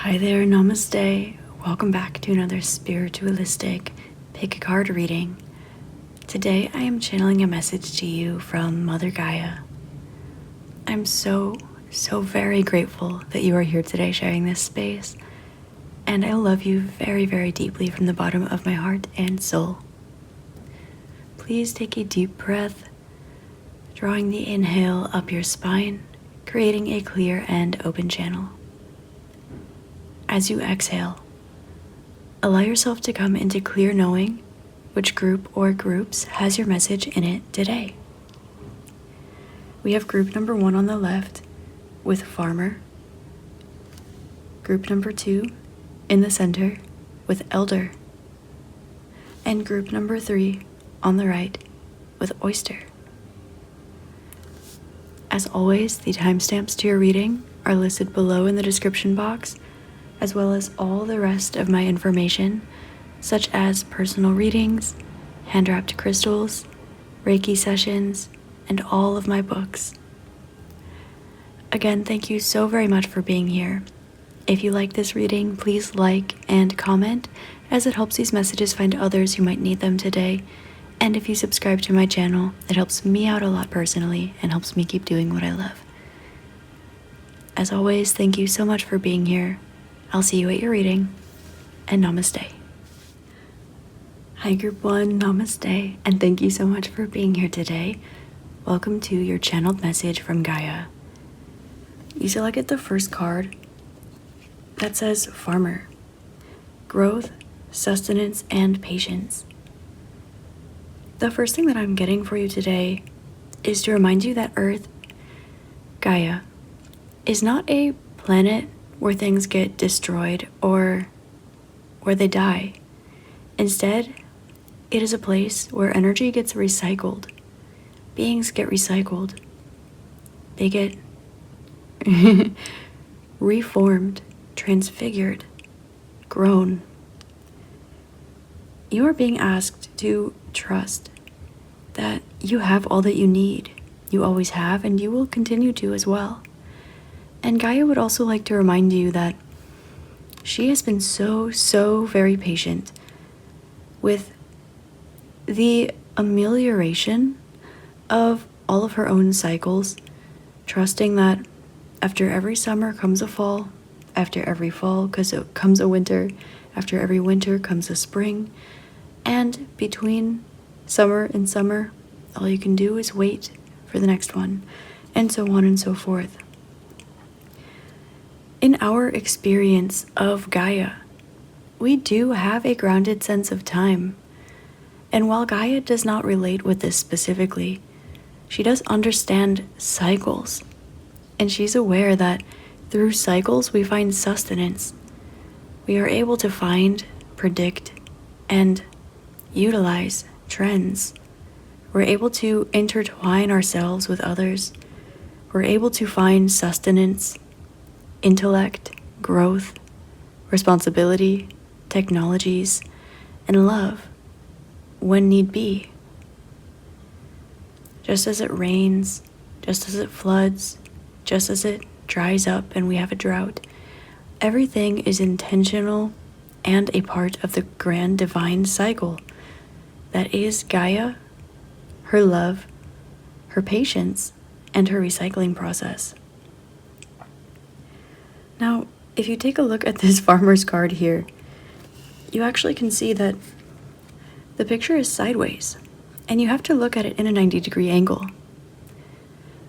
Hi there, namaste. Welcome back to another spiritualistic pick a card reading. Today I am channeling a message to you from Mother Gaia. I'm so very grateful that you are here today sharing this space, and I love you very, very deeply from the bottom of my heart and soul. Please take a deep breath, drawing the inhale up your spine, creating a clear and open channel. As you exhale, allow yourself to come into clear knowing which group or groups has your message in it today. We have group number 1 on the left with Farmer, group number 2 in the center with Elder, and group number 3 on the right with Oyster. As always, the timestamps to your reading are listed below in the description box, as well as all the rest of my information, such as personal readings, hand-wrapped crystals, Reiki sessions, and all of my books. Again, thank you so very much for being here. If you like this reading, please like and comment, as it helps these messages find others who might need them today. And if you subscribe to my channel, it helps me out a lot personally and helps me keep doing what I love. As always, thank you so much for being here. I'll see you at your reading, and namaste. Hi group 1, namaste, and thank you so much for being here today. Welcome to your channeled message from Gaia. You select the first card that says Farmer, growth, sustenance, and patience. The first thing that I'm getting for you today is to remind you that Earth, Gaia, is not a planet where things get destroyed or where they die. Instead, it is a place where energy gets recycled. Beings get recycled. They get reformed, transfigured, grown. You are being asked to trust that you have all that you need. You always have, and you will continue to as well. And Gaia would also like to remind you that she has been so very patient with the amelioration of all of her own cycles, trusting that after every summer comes a fall, after every fall comes a winter, after every winter comes a spring, and between summer and summer, all you can do is wait for the next one, and so on and so forth. In our experience of Gaia, we do have a grounded sense of time. And while Gaia does not relate with this specifically, she does understand cycles. And she's aware that through cycles we find sustenance. We are able to find, predict, and utilize trends. We're able to intertwine ourselves with others. We're able to find sustenance, intellect, growth, responsibility, technologies, and love when need be. Just as it rains, just as it floods, just as it dries up and we have a drought, everything is intentional and a part of the grand divine cycle that is Gaia, her love, her patience, and her recycling process. Now, if you take a look at this farmer's card here, you actually can see that the picture is sideways, and you have to look at it in a 90-degree angle.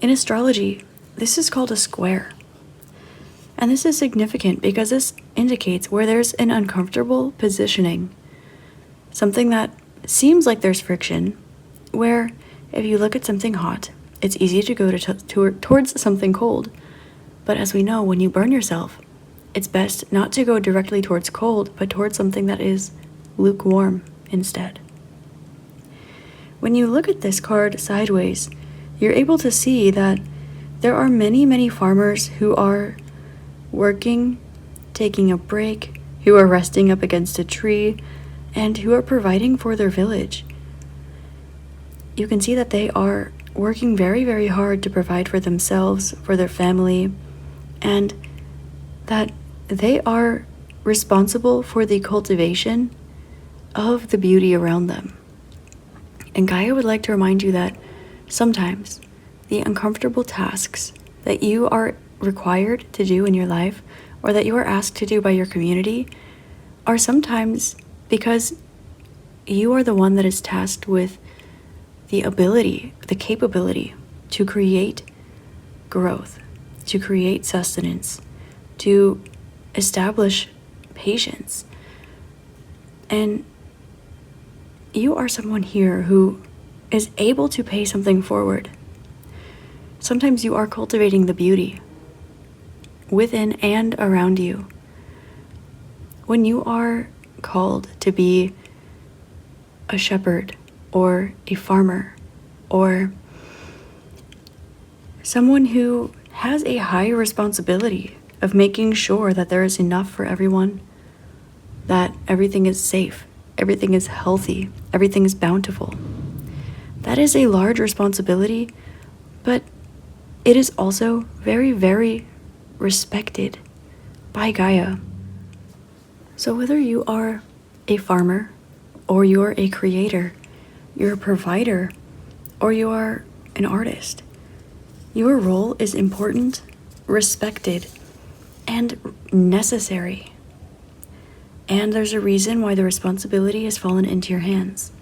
In astrology, this is called a square. And this is significant because this indicates where there's an uncomfortable positioning, something that seems like there's friction, where if you look at something hot, it's easy to go towards something cold. But as we know, when you burn yourself, it's best not to go directly towards cold, but towards something that is lukewarm instead. When you look at this card sideways, you're able to see that there are many farmers who are working, taking a break, who are resting up against a tree, and who are providing for their village. You can see that they are working very hard to provide for themselves, for their family, and that they are responsible for the cultivation of the beauty around them. And Gaia would like to remind you that sometimes the uncomfortable tasks that you are required to do in your life, or that you are asked to do by your community, are sometimes because you are the one that is tasked with the ability, the capability to create growth, to create sustenance, to establish patience. And you are someone here who is able to pay something forward. Sometimes you are cultivating the beauty within and around you. When you are called to be a shepherd or a farmer or someone who has a high responsibility of making sure that there is enough for everyone, that everything is safe, everything is healthy, everything is bountiful. That is a large responsibility, but it is also very, very respected by Gaia. So whether you are a farmer, or you're a creator, you're a provider, or you are an artist, your role is important, respected, and necessary. And there's a reason why the responsibility has fallen into your hands.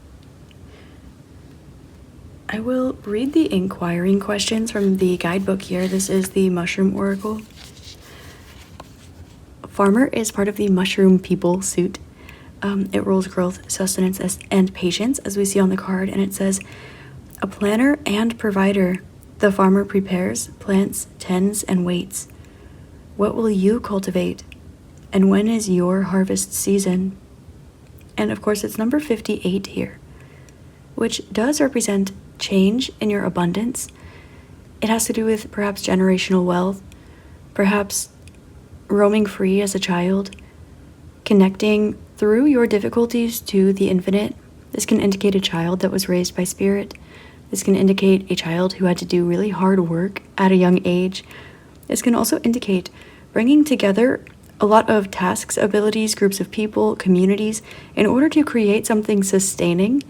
I will read the inquiring questions from the guidebook here. This is the Mushroom Oracle. Farmer is part of the Mushroom People suit. It rules growth, sustenance, and patience, as we see on the card, and it says, a planner and provider, the farmer prepares, plants, tends, and waits. What will you cultivate? And when is your harvest season? And of course, it's number 58 here, which does represent change in your abundance. It has to do with perhaps generational wealth, perhaps roaming free as a child, connecting through your difficulties to the infinite. This can indicate a child that was raised by spirit. This can indicate a child who had to do really hard work at a young age. This can also indicate bringing together a lot of tasks, abilities, groups of people, communities, in order to create something sustaining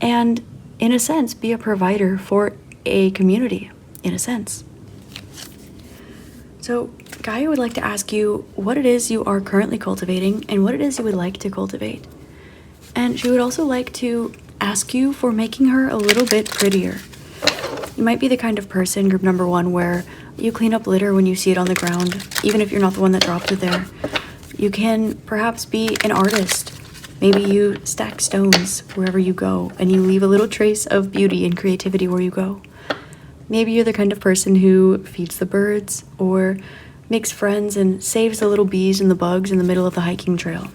and, in a sense, be a provider for a community, in a sense. So Gaia would like to ask you what it is you are currently cultivating and what it is you would like to cultivate. And she would also like to ask you for making her a little bit prettier. You might be the kind of person, group number 1, where you clean up litter when you see it on the ground, even if you're not the one that dropped it there. You can perhaps be an artist. Maybe you stack stones wherever you go and you leave a little trace of beauty and creativity where you go. Maybe you're the kind of person who feeds the birds or makes friends and saves the little bees and the bugs in the middle of the hiking trail.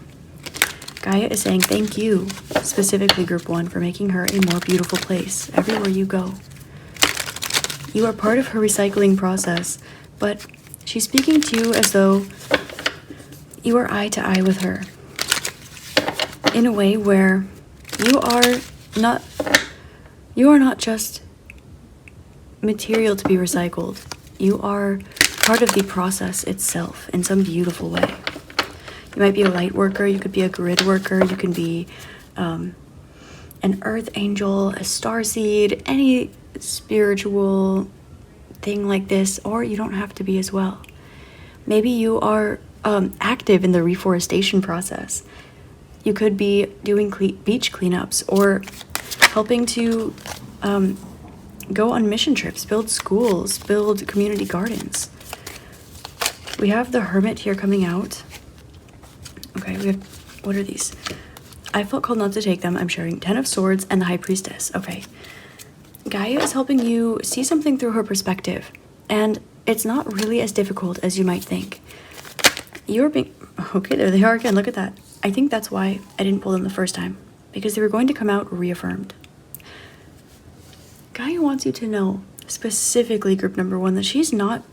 Gaia is saying thank you, specifically group 1, for making her a more beautiful place everywhere you go. You are part of her recycling process, but she's speaking to you as though you are eye to eye with her, in a way where you are not just material to be recycled. You are part of the process itself in some beautiful way. You might be a light worker, you could be a grid worker, you can be an earth angel, a starseed, any spiritual thing like this, or you don't have to be as well. Maybe you are active in the reforestation process. You could be doing beach cleanups or helping to go on mission trips, build schools, build community gardens. We have the Hermit here coming out. Okay, we have, what are these? I felt called not to take them. I'm sharing 10 of Swords and the High Priestess. Okay. Gaia is helping you see something through her perspective, and it's not really as difficult as you might think. You're being... Okay, there they are again. Look at that. I think that's why I didn't pull them the first time, because they were going to come out reaffirmed. Gaia wants you to know, specifically group number 1, that she's not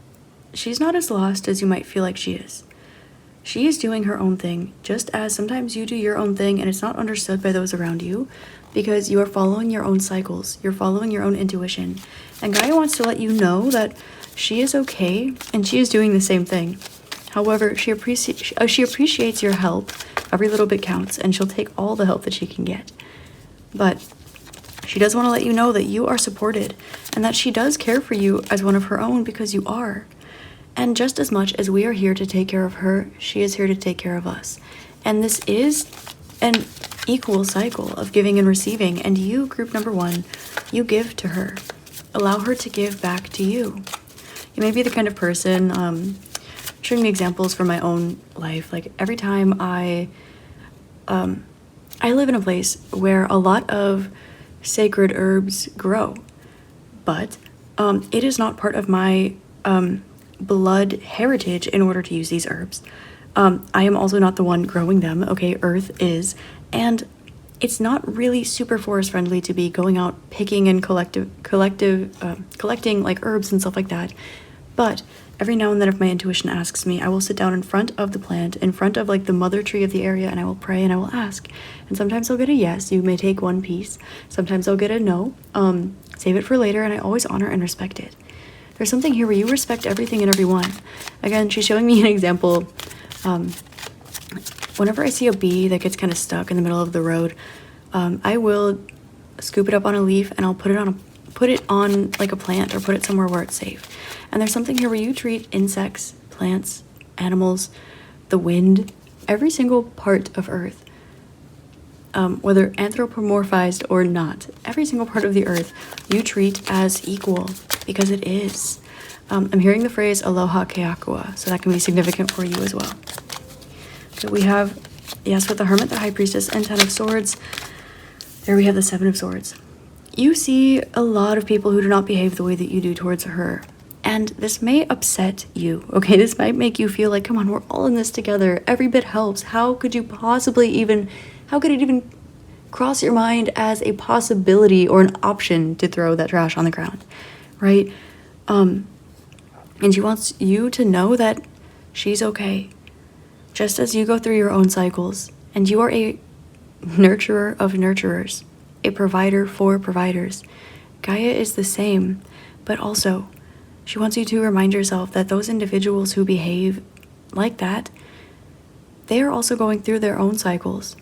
as lost as you might feel like she is. She is doing her own thing, just as sometimes you do your own thing and it's not understood by those around you because you are following your own cycles, you're following your own intuition. And Gaia wants to let you know that she is okay and she is doing the same thing. However, she appreciates your help. Every little bit counts, and she'll take all the help that she can get. But she does want to let you know that you are supported and that she does care for you as one of her own, because you are. And just as much as we are here to take care of her, she is here to take care of us. And this is an equal cycle of giving and receiving. And you, group number 1, you give to her. Allow her to give back to you. You may be the kind of person, showing me examples from my own life. Like every time I live in a place where a lot of sacred herbs grow, but it is not part of my blood heritage in order to use these herbs. I am also not the one growing them, okay? Earth is, and it's not really super forest friendly to be going out picking and collecting like herbs and stuff like that. But every now and then, if my intuition asks me, I will sit down in front of the plant, in front of like the mother tree of the area, and I will pray and I will ask. And sometimes I'll get a yes, you may take one piece. Sometimes I'll get a no, save it for later, and I always honor and respect it. There's something here where you respect everything and everyone. Again, she's showing me an example. Whenever I see a bee that gets kind of stuck in the middle of the road, I will scoop it up on a leaf and I'll put it on like a plant or put it somewhere where it's safe. And there's something here where you treat insects, plants, animals, the wind, every single part of Earth, whether anthropomorphized or not, every single part of the Earth you treat as equal, because it is. I'm hearing the phrase aloha keakua, so that can be significant for you as well. Okay, we have, yes, with the Hermit, the High Priestess, and 10 of Swords. There we have the 7 of Swords. You see a lot of people who do not behave the way that you do towards her. And this may upset you, okay? This might make you feel like, come on, we're all in this together. Every bit helps. How could it even cross your mind as a possibility or an option to throw that trash on the ground, right? And she wants you to know that she's okay. Just as you go through your own cycles, and you are a nurturer of nurturers, a provider for providers. Gaia is the same, but also she wants you to remind yourself that those individuals who behave like that, they are also going through their own cycles.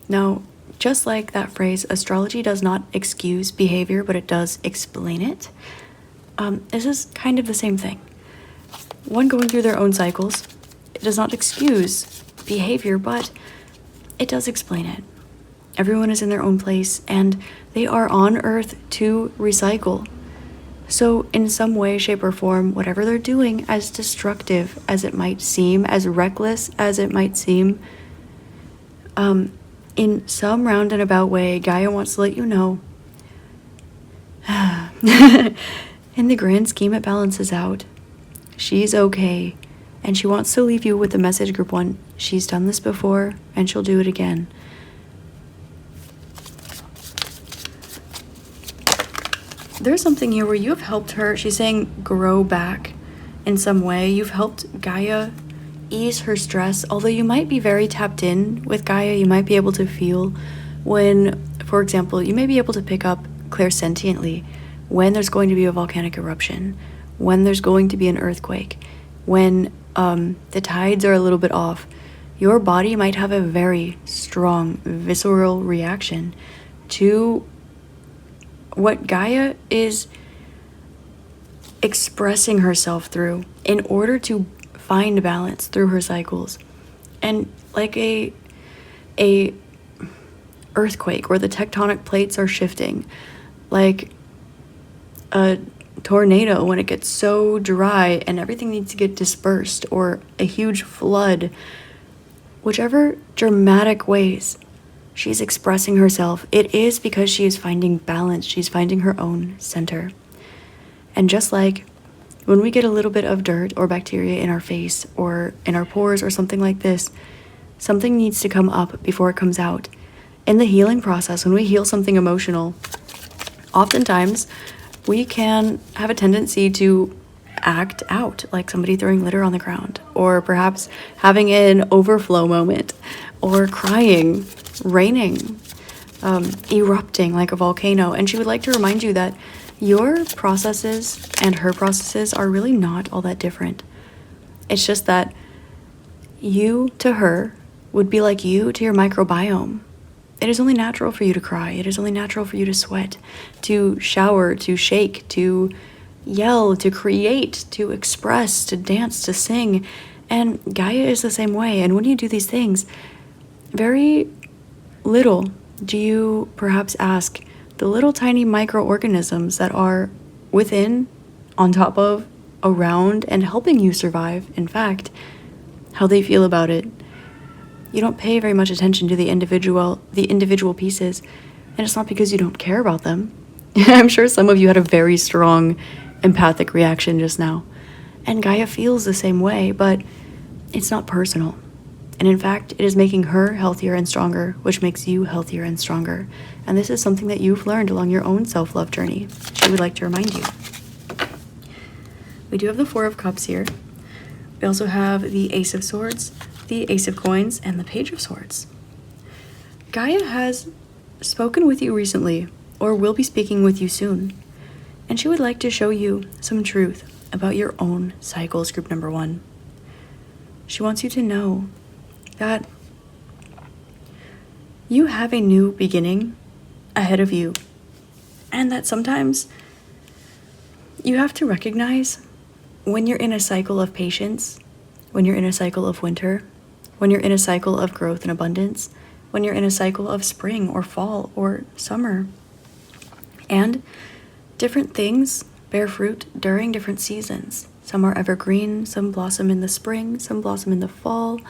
Now, just like that phrase, astrology does not excuse behavior, but it does explain it. This is kind of the same thing. One going through their own cycles, it does not excuse behavior, but it does explain it. Everyone is in their own place, and they are on Earth to recycle. So in some way, shape, or form, whatever they're doing, as destructive as it might seem, as reckless as it might seem, in some roundabout way, Gaia wants to let you know, in the grand scheme, it balances out. She's okay, and she wants to leave you with the message, Group 1. She's done this before, and she'll do it again. There's something here where you have helped her, she's saying, grow back in some way. You've helped Gaia ease her stress. Although you might be very tapped in with Gaia, you might be able to feel when, for example, you may be able to pick up clairsentiently when there's going to be a volcanic eruption, when there's going to be an earthquake, when the tides are a little bit off. Your body might have a very strong visceral reaction to what Gaia is expressing herself through in order to find balance through her cycles. And like a earthquake where the tectonic plates are shifting, like a tornado when it gets so dry and everything needs to get dispersed, or a huge flood, whichever dramatic ways she's expressing herself, it is because she is finding balance. She's finding her own center. And just like when we get a little bit of dirt or bacteria in our face or in our pores or something like this, something needs to come up before it comes out. In the healing process, when we heal something emotional, oftentimes we can have a tendency to act out, like somebody throwing litter on the ground, or perhaps having an overflow moment, or crying, raining, erupting like a volcano. And she would like to remind you that your processes and her processes are really not all that different. It's just that you to her would be like you to your microbiome. It is only natural for you to cry. It is only natural for you to sweat, to shower, to shake, to yell, to create, to express, to dance, to sing. And Gaia is the same way. And when you do these things, very little do you perhaps ask the little tiny microorganisms that are within, on top of, around, and helping you survive, in fact, how they feel about it. You don't pay very much attention to the individual pieces, and it's not because you don't care about them. I'm sure some of you had a very strong empathic reaction just now, and Gaia feels the same way, but it's not personal. And in fact, it is making her healthier and stronger, which makes you healthier and stronger. And this is something that you've learned along your own self-love journey. She would like to remind you. We do have the Four of Cups here. We also have the Ace of Swords, the Ace of Coins, and the Page of Swords. Gaia has spoken with you recently, or will be speaking with you soon, and she would like to show you some truth about your own cycles, group number 1. She wants you to know that you have a new beginning ahead of you, and that sometimes you have to recognize when you're in a cycle of patience, when you're in a cycle of winter, when you're in a cycle of growth and abundance, when you're in a cycle of spring or fall or summer. And different things bear fruit during different seasons. Some are evergreen, some blossom in the spring, some blossom in the fall.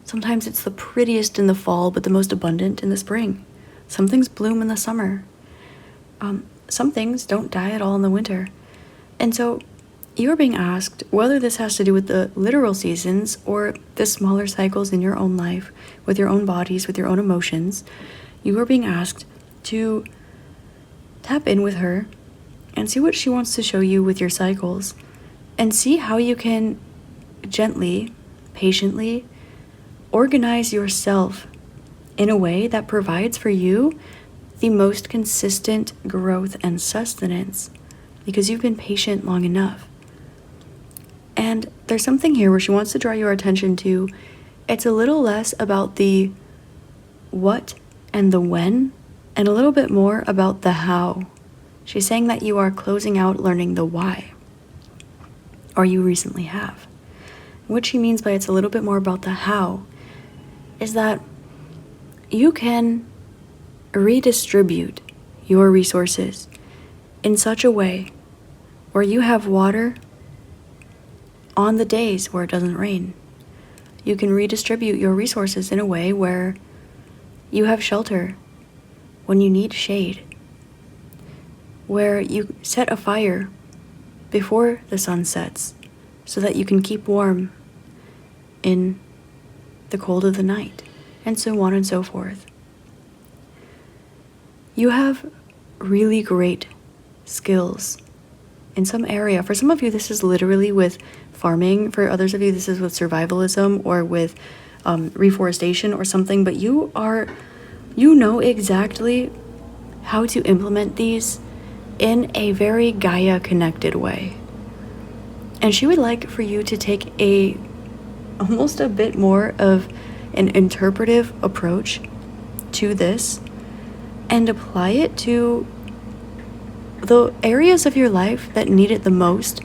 Sometimes it's the prettiest in the fall, but the most abundant in the spring. Some things bloom in the summer. Some things don't die at all in the winter. And so you are being asked whether this has to do with the literal seasons or the smaller cycles in your own life, with your own bodies, with your own emotions. You are being asked to tap in with her and see what she wants to show you with your cycles, and see how you can gently, patiently organize yourself in a way that provides for you the most consistent growth and sustenance, because you've been patient long enough. And there's something here where she wants to draw your attention to. It's a little less about the what and the when, and a little bit more about the how. She's saying that you are closing out learning the why, or you recently have. What she means by it's a little bit more about the how is that you can redistribute your resources in such a way where you have water on the days where it doesn't rain. You can redistribute your resources in a way where you have shelter when you need shade, where you set a fire before the sun sets so that you can keep warm in the cold of the night, and so on and so forth. You have really great skills in some area. For some of you, this is literally with farming. For others of you, this is with survivalism or with reforestation or something, but you know exactly how to implement these in a very Gaia connected way. And she would like for you to take almost a bit more of an interpretive approach to this and apply it to the areas of your life that need it the most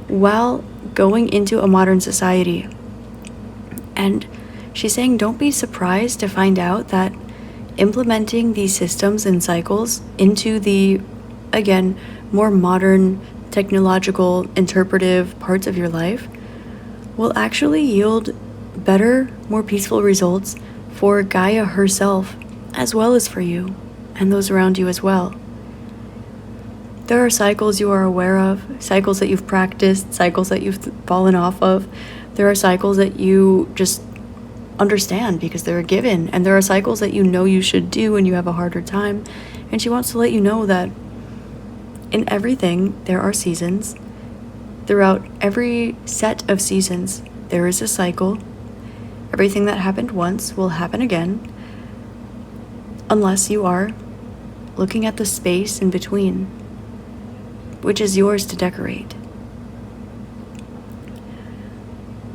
while going into a modern society. And she's saying don't be surprised to find out that implementing these systems and cycles into the, again, more modern, technological, interpretive parts of your life will actually yield better, more peaceful results for Gaia herself, as well as for you and those around you as well. There are cycles you are aware of, cycles that you've practiced, cycles that you've fallen off of. There are cycles that you just understand because they're a given, and there are cycles that you know you should do and you have a harder time. And she wants to let you know that in everything there are seasons. Throughout every set of seasons, there is a cycle. Everything that happened once will happen again, unless you are looking at the space in between, which is yours to decorate.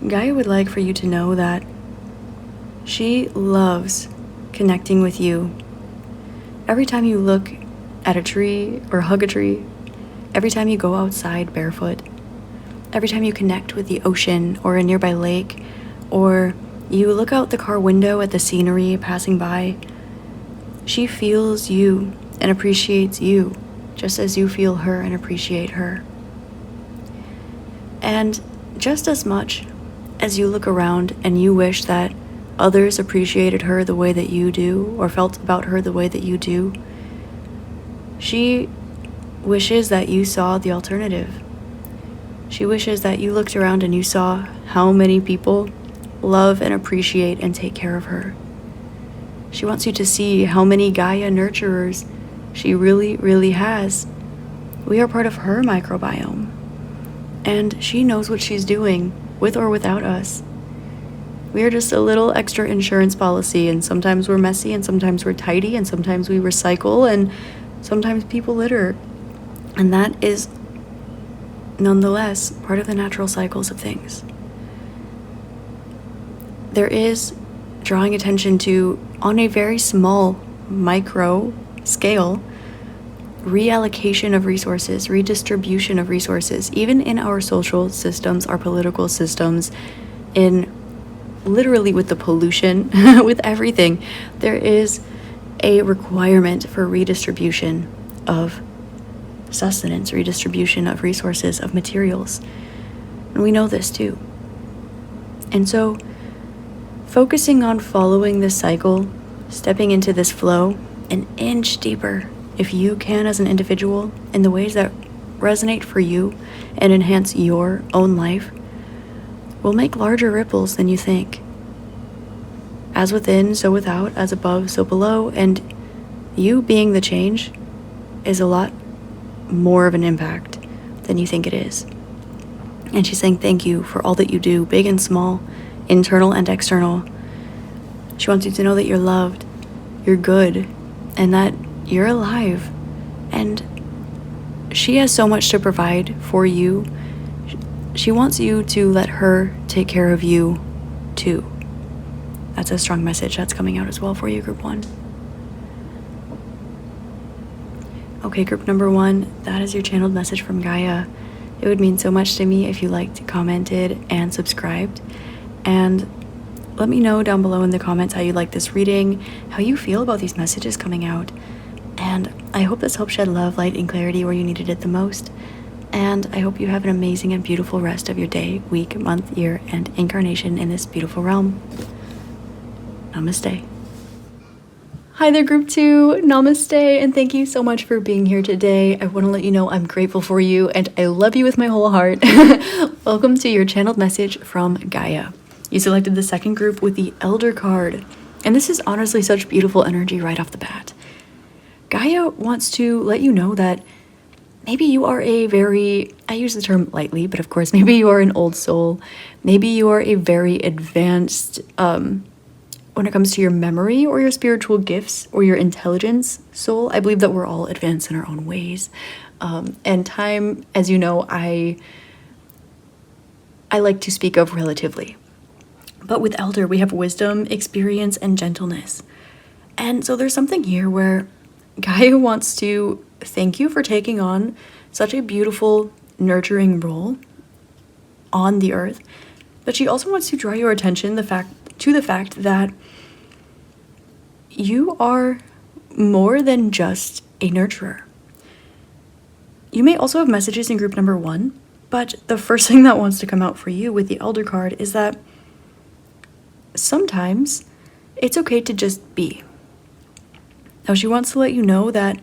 Gaia would like for you to know that She loves connecting with you. Every time you look at a tree or hug a tree, every time you go outside barefoot, every time you connect with the ocean or a nearby lake, or you look out the car window at the scenery passing by, she feels you and appreciates you just as you feel her and appreciate her. And just as much as you look around and you wish that others appreciated her the way that you do or felt about her the way that you do, she wishes that you saw the alternative. She wishes that you looked around and you saw how many people love and appreciate and take care of her. She wants you to see how many Gaia nurturers she really, really has. We are part of her microbiome. And she knows what she's doing, with or without us. We are just a little extra insurance policy, and sometimes we're messy, and sometimes we're tidy, and sometimes we recycle, and sometimes people litter. And that is, nonetheless, part of the natural cycles of things. There is drawing attention to, on a very small micro scale, reallocation of resources, redistribution of resources, even in our social systems, our political systems, in literally with the pollution, with everything, there is a requirement for redistribution of sustenance, redistribution of resources, of materials. And we know this too. And so, focusing on following this cycle, stepping into this flow an inch deeper, if you can as an individual, in the ways that resonate for you and enhance your own life, will make larger ripples than you think. As within, so without, as above, so below, and you being the change is a lot more of an impact than you think it is. And she's saying thank you for all that you do, big and small, internal and external. She wants you to know that you're loved, you're good, and that you're alive. And she has so much to provide for you. She wants you to let her take care of you too. That's a strong message that's coming out as well for you, group 1. Okay, group number 1, that is your channeled message from Gaia. It would mean so much to me if you liked, commented, and subscribed. And let me know down below in the comments how you like this reading, how you feel about these messages coming out. And I hope this helped shed love, light, and clarity where you needed it the most. And I hope you have an amazing and beautiful rest of your day, week, month, year, and incarnation in this beautiful realm. Namaste. Hi there, group 2. Namaste, and thank you so much for being here today. I want to let you know I'm grateful for you, and I love you with my whole heart. Welcome to your channeled message from Gaia. You selected the second group with the Elder card, and this is honestly such beautiful energy right off the bat. Gaia wants to let you know that maybe you are a very, I use the term lightly, but of course, maybe you are an old soul. Maybe you are a very advanced, when it comes to your memory or your spiritual gifts or your intelligence soul. I believe that we're all advanced in our own ways. And time, as you know, I like to speak of relatively. But with Elder, we have wisdom, experience, and gentleness. And so there's something here where Gaia wants to thank you for taking on such a beautiful, nurturing role on the earth. But she also wants to draw your attention to the fact that you are more than just a nurturer. You may also have messages in group number 1, but the first thing that wants to come out for you with the Elder card is that sometimes it's okay to just be. Now, she wants to let you know that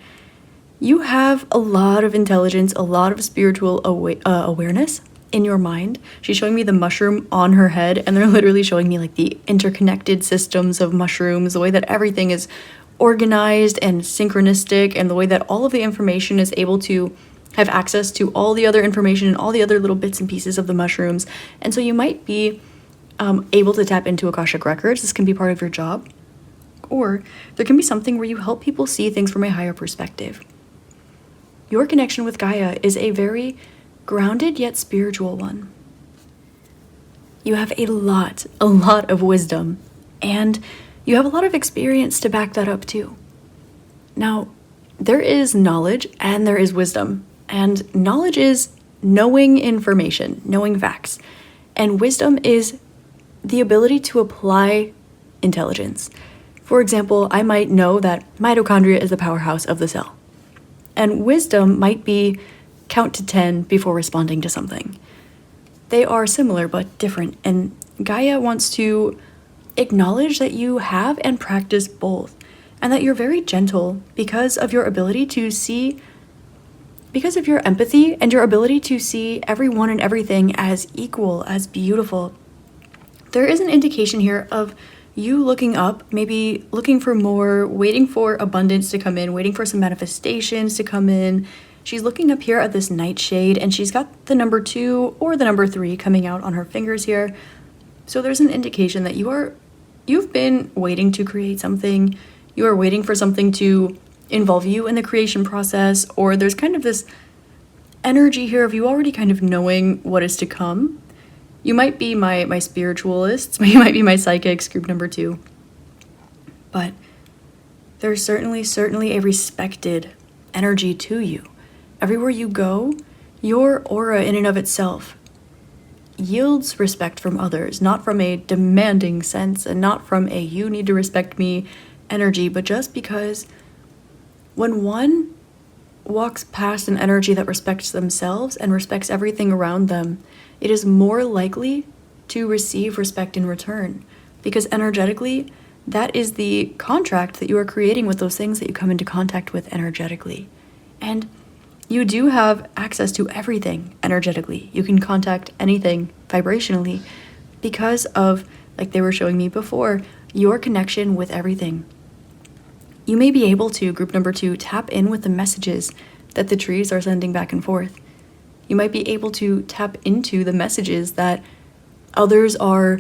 you have a lot of intelligence, a lot of spiritual awareness in your mind. She's showing me the mushroom on her head, and they're literally showing me like the interconnected systems of mushrooms, the way that everything is organized and synchronistic, and the way that all of the information is able to have access to all the other information and all the other little bits and pieces of the mushrooms. And so you might be able to tap into Akashic Records. This can be part of your job. Or there can be something where you help people see things from a higher perspective. Your connection with Gaia is a very grounded yet spiritual one. You have a lot of wisdom And you have a lot of experience to back that up too. Now, there is knowledge and there is wisdom. And knowledge is knowing information, knowing facts. And wisdom is the ability to apply intelligence. For example, I might know that mitochondria is the powerhouse of the cell. And wisdom might be count to 10 before responding to something. They are similar but different. And Gaia wants to acknowledge that you have and practice both, and that you're very gentle because of your ability to see, because of your empathy and your ability to see everyone and everything as equal, as beautiful. There is an indication here of you looking up, maybe looking for more, waiting for abundance to come in, waiting for some manifestations to come in. She's looking up here at this nightshade, and she's got the number 2 or the number 3 coming out on her fingers here. So there's an indication that you've been waiting to create something. You are waiting for something to involve you in the creation process, or there's kind of this energy here of you already kind of knowing what is to come. You might be my spiritualists, you might be my psychics, group number 2. But there's certainly a respected energy to you. Everywhere you go, your aura in and of itself yields respect from others, not from a demanding sense and not from a you need to respect me energy, but just because when one walks past an energy that respects themselves and respects everything around them, it is more likely to receive respect in return, because energetically, that is the contract that you are creating with those things that you come into contact with energetically. And you do have access to everything energetically. You can contact anything vibrationally because of, like they were showing me before, your connection with everything. You may be able to, group number 2, tap in with the messages that the trees are sending back and forth. You might be able to tap into the messages that others are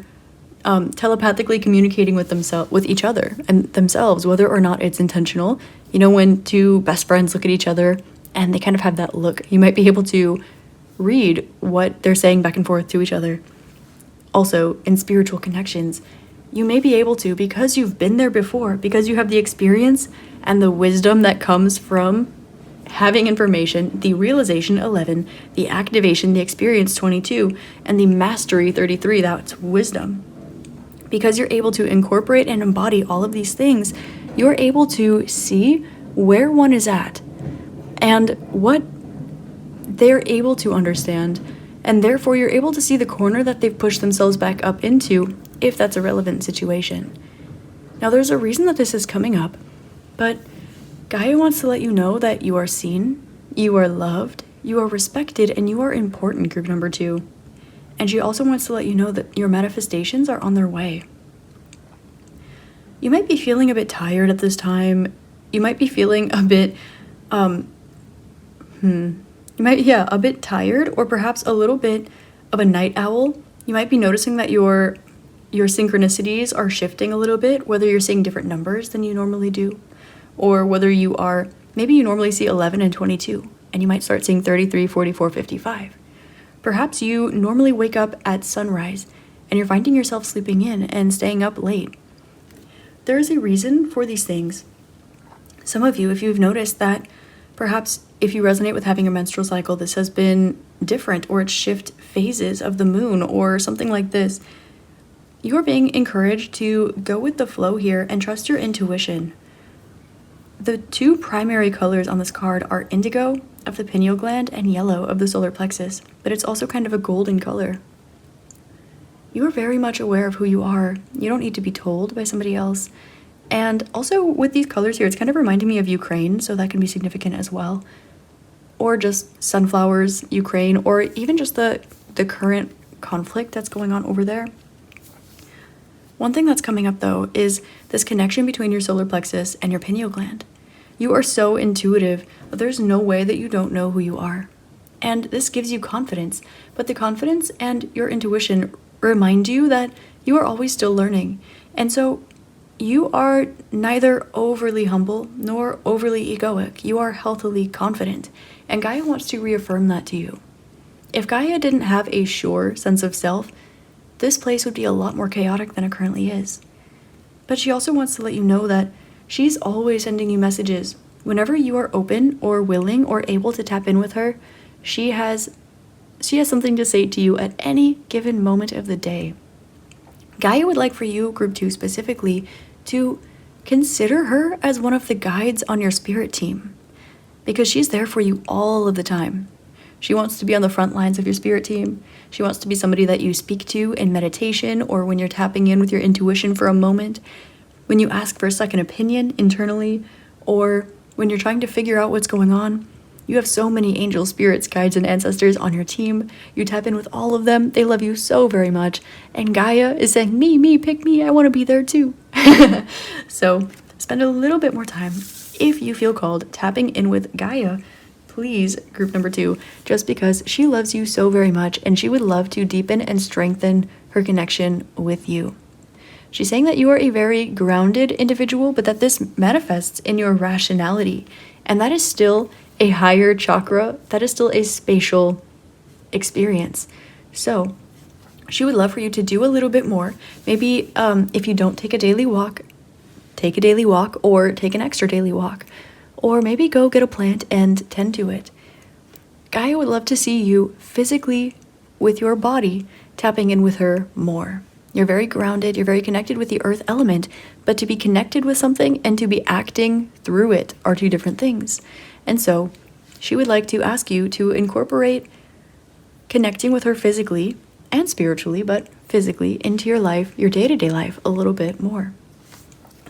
telepathically communicating with each other and themselves, whether or not it's intentional. You know, when 2 best friends look at each other and they kind of have that look, you might be able to read what they're saying back and forth to each other. Also, in spiritual connections, you may be able to, because you've been there before, because you have the experience and the wisdom that comes from having information, the realization 11, the activation, the experience 22, and the mastery 33, that's wisdom. Because you're able to incorporate and embody all of these things, you're able to see where one is at and what they're able to understand, and therefore you're able to see the corner that they've pushed themselves back up into, if that's a relevant situation. Now, there's a reason that this is coming up, but Gaia wants to let you know that you are seen, you are loved, you are respected, and you are important, group number 2. And she also wants to let you know that your manifestations are on their way. You might be feeling a bit tired at this time. You might be feeling a bit, a bit tired, or perhaps a little bit of a night owl. You might be noticing that your synchronicities are shifting a little bit, whether you're seeing different numbers than you normally do, or whether maybe you normally see 11 and 22, and you might start seeing 33, 44, 55. Perhaps you normally wake up at sunrise, and you're finding yourself sleeping in and staying up late. There is a reason for these things. Some of you, if you've noticed that perhaps if you resonate with having a menstrual cycle, this has been different, or it's shift phases of the moon, or something like this, you're being encouraged to go with the flow here and trust your intuition. The 2 primary colors on this card are indigo of the pineal gland and yellow of the solar plexus, but it's also kind of a golden color. You are very much aware of who you are. You don't need to be told by somebody else. And also with these colors here, it's kind of reminding me of Ukraine, so that can be significant as well. Or just sunflowers, Ukraine, or even just the current conflict that's going on over there. One thing that's coming up, though, is this connection between your solar plexus and your pineal gland. You are so intuitive that there's no way that you don't know who you are. And this gives you confidence, but the confidence and your intuition remind you that you are always still learning. And so you are neither overly humble nor overly egoic. You are healthily confident, and Gaia wants to reaffirm that to you. If Gaia didn't have a sure sense of self, this place would be a lot more chaotic than it currently is. But she also wants to let you know that she's always sending you messages. Whenever you are open or willing or able to tap in with her, she has something to say to you at any given moment of the day. Gaia would like for you, group 2 specifically, to consider her as one of the guides on your spirit team, because she's there for you all of the time. She wants to be on the front lines of your spirit team. She wants to be somebody that you speak to in meditation, or when you're tapping in with your intuition for a moment, when you ask for a second opinion internally, or when you're trying to figure out what's going on. You have so many angel spirits, guides, and ancestors on your team. You tap in with all of them. They love you so very much. And Gaia is saying, me, pick me. I want to be there too. So spend a little bit more time, if you feel called, tapping in with Gaia, please, group number 2, just because she loves you so very much and she would love to deepen and strengthen her connection with you. She's saying that you are a very grounded individual, but that this manifests in your rationality. And that is still a higher chakra, that is still a spatial experience. So she would love for you to do a little bit more. Maybe if you don't take a daily walk, take a daily walk, or take an extra daily walk, or maybe go get a plant and tend to it. Gaia would love to see you physically with your body tapping in with her more. You're very grounded, you're very connected with the earth element, but to be connected with something and to be acting through it are two different things. And so she would like to ask you to incorporate connecting with her physically and spiritually, but physically, into your life, your day-to-day life, a little bit more.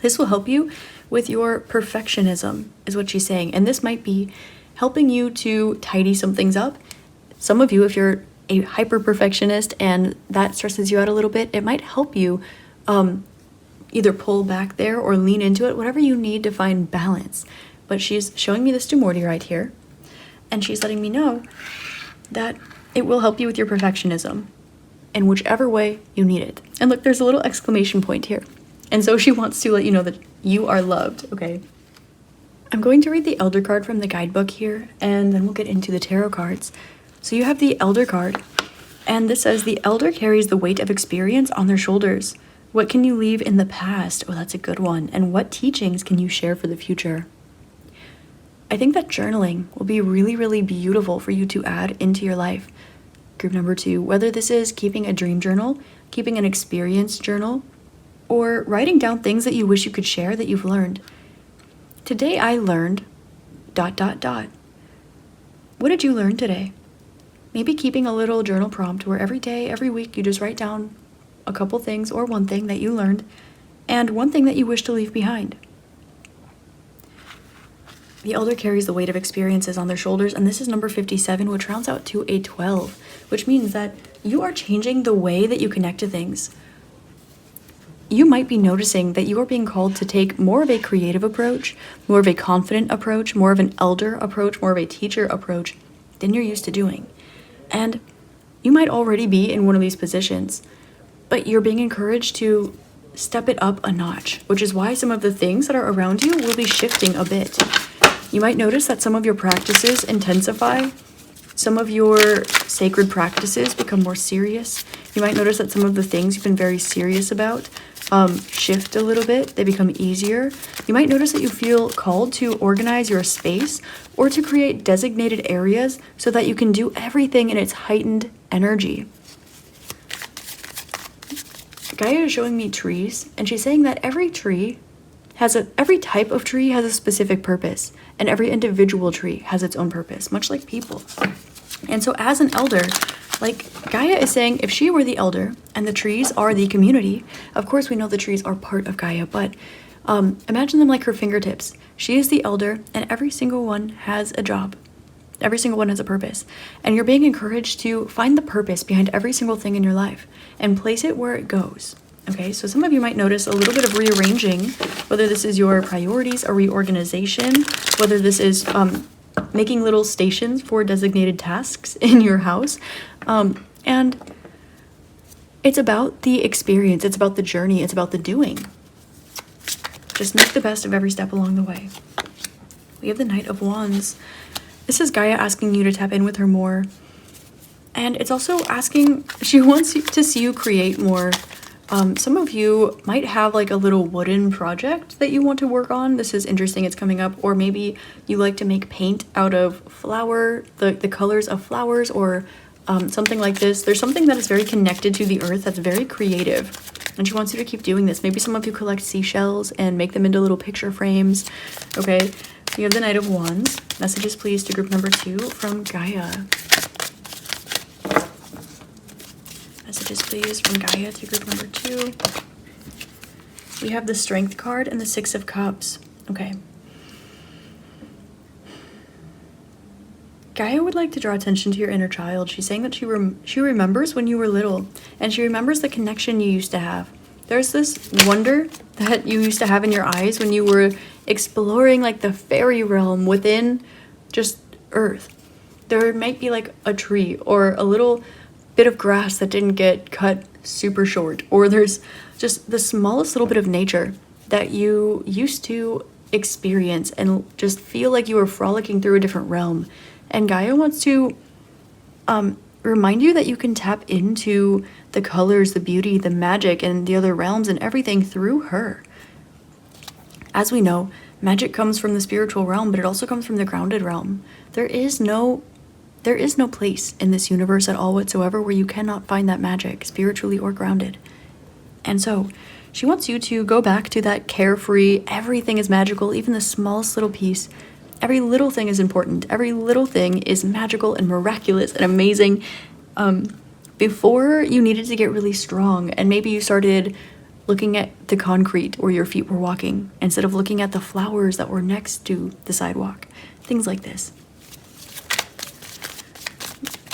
This will help you with your perfectionism, is what she's saying. And this might be helping you to tidy some things up. Some of you, if you're a hyper-perfectionist and that stresses you out a little bit, it might help you either pull back there or lean into it, whatever you need to find balance. But she's showing me this Dumorty right here, and she's letting me know that it will help you with your perfectionism in whichever way you need it. And look, there's a little exclamation point here. And so she wants to let you know that you are loved, okay? I'm going to read the Elder card from the guidebook here, and then we'll get into the tarot cards. So you have the Elder card, and this says, the Elder carries the weight of experience on their shoulders. What can you leave in the past? Oh, that's a good one. And what teachings can you share for the future? I think that journaling will be really, really beautiful for you to add into your life. Group number 2, whether this is keeping a dream journal, keeping an experience journal, or writing down things that you wish you could share that you've learned. Today I learned ... What did you learn today? Maybe keeping a little journal prompt where every day, every week, you just write down a couple things or one thing that you learned and one thing that you wish to leave behind. The Elder carries the weight of experiences on their shoulders, and this is number 57, which rounds out to a 12, which means that you are changing the way that you connect to things. You might be noticing that you are being called to take more of a creative approach, more of a confident approach, more of an elder approach, more of a teacher approach than you're used to doing. And you might already be in one of these positions, but you're being encouraged to step it up a notch, which is why some of the things that are around you will be shifting a bit. You might notice that some of your practices intensify, some of your sacred practices become more serious. You might notice that some of the things you've been very serious about shift a little bit, they become easier. You might notice that you feel called to organize your space or to create designated areas so that you can do everything in its heightened energy. Gaia is showing me trees, and she's saying that every type of tree has a specific purpose, and every individual tree has its own purpose, much like people. And so as an elder, like Gaia is saying, if she were the elder and the trees are the community, of course we know the trees are part of Gaia, but imagine them like her fingertips. She is the elder, and every single one has a job. Every single one has a purpose. And you're being encouraged to find the purpose behind every single thing in your life and place it where it goes. Okay, so some of you might notice a little bit of rearranging, whether this is your priorities, a reorganization, whether this is making little stations for designated tasks in your house. And it's about the experience, it's about the journey, it's about the doing. Just make the best of every step along the way. We have the Knight of Wands. This is Gaia asking you to tap in with her more. And it's also asking, she wants to see you create more Some of you might have like a little wooden project that you want to work on. This is interesting, it's coming up. Or maybe you like to make paint out of flower, the colors of flowers, or something like this. There's something that is very connected to the earth that's very creative. And she wants you to keep doing this. Maybe some of you collect seashells and make them into little picture frames. Okay, you have the Knight of Wands. Messages please to group number 2 from Gaia. Messages please from Gaia to group number 2. We have the Strength card and the Six of Cups. Okay. Gaia would like to draw attention to your inner child. She's saying that she remembers when you were little, and she remembers the connection you used to have. There's this wonder that you used to have in your eyes when you were exploring like the fairy realm within just Earth. There might be like a tree or a little bit of grass that didn't get cut super short, or there's just the smallest little bit of nature that you used to experience and just feel like you were frolicking through a different realm. And Gaia wants to remind you that you can tap into the colors, the beauty, the magic, and the other realms and everything through her. As we know, magic comes from the spiritual realm, but it also comes from the grounded realm. There is no place in this universe at all whatsoever where you cannot find that magic, spiritually or grounded. And so she wants you to go back to that carefree, everything is magical, even the smallest little piece. Every little thing is important. Every little thing is magical and miraculous and amazing. Before you needed to get really strong, and maybe you started looking at the concrete where your feet were walking instead of looking at the flowers that were next to the sidewalk. Things like this.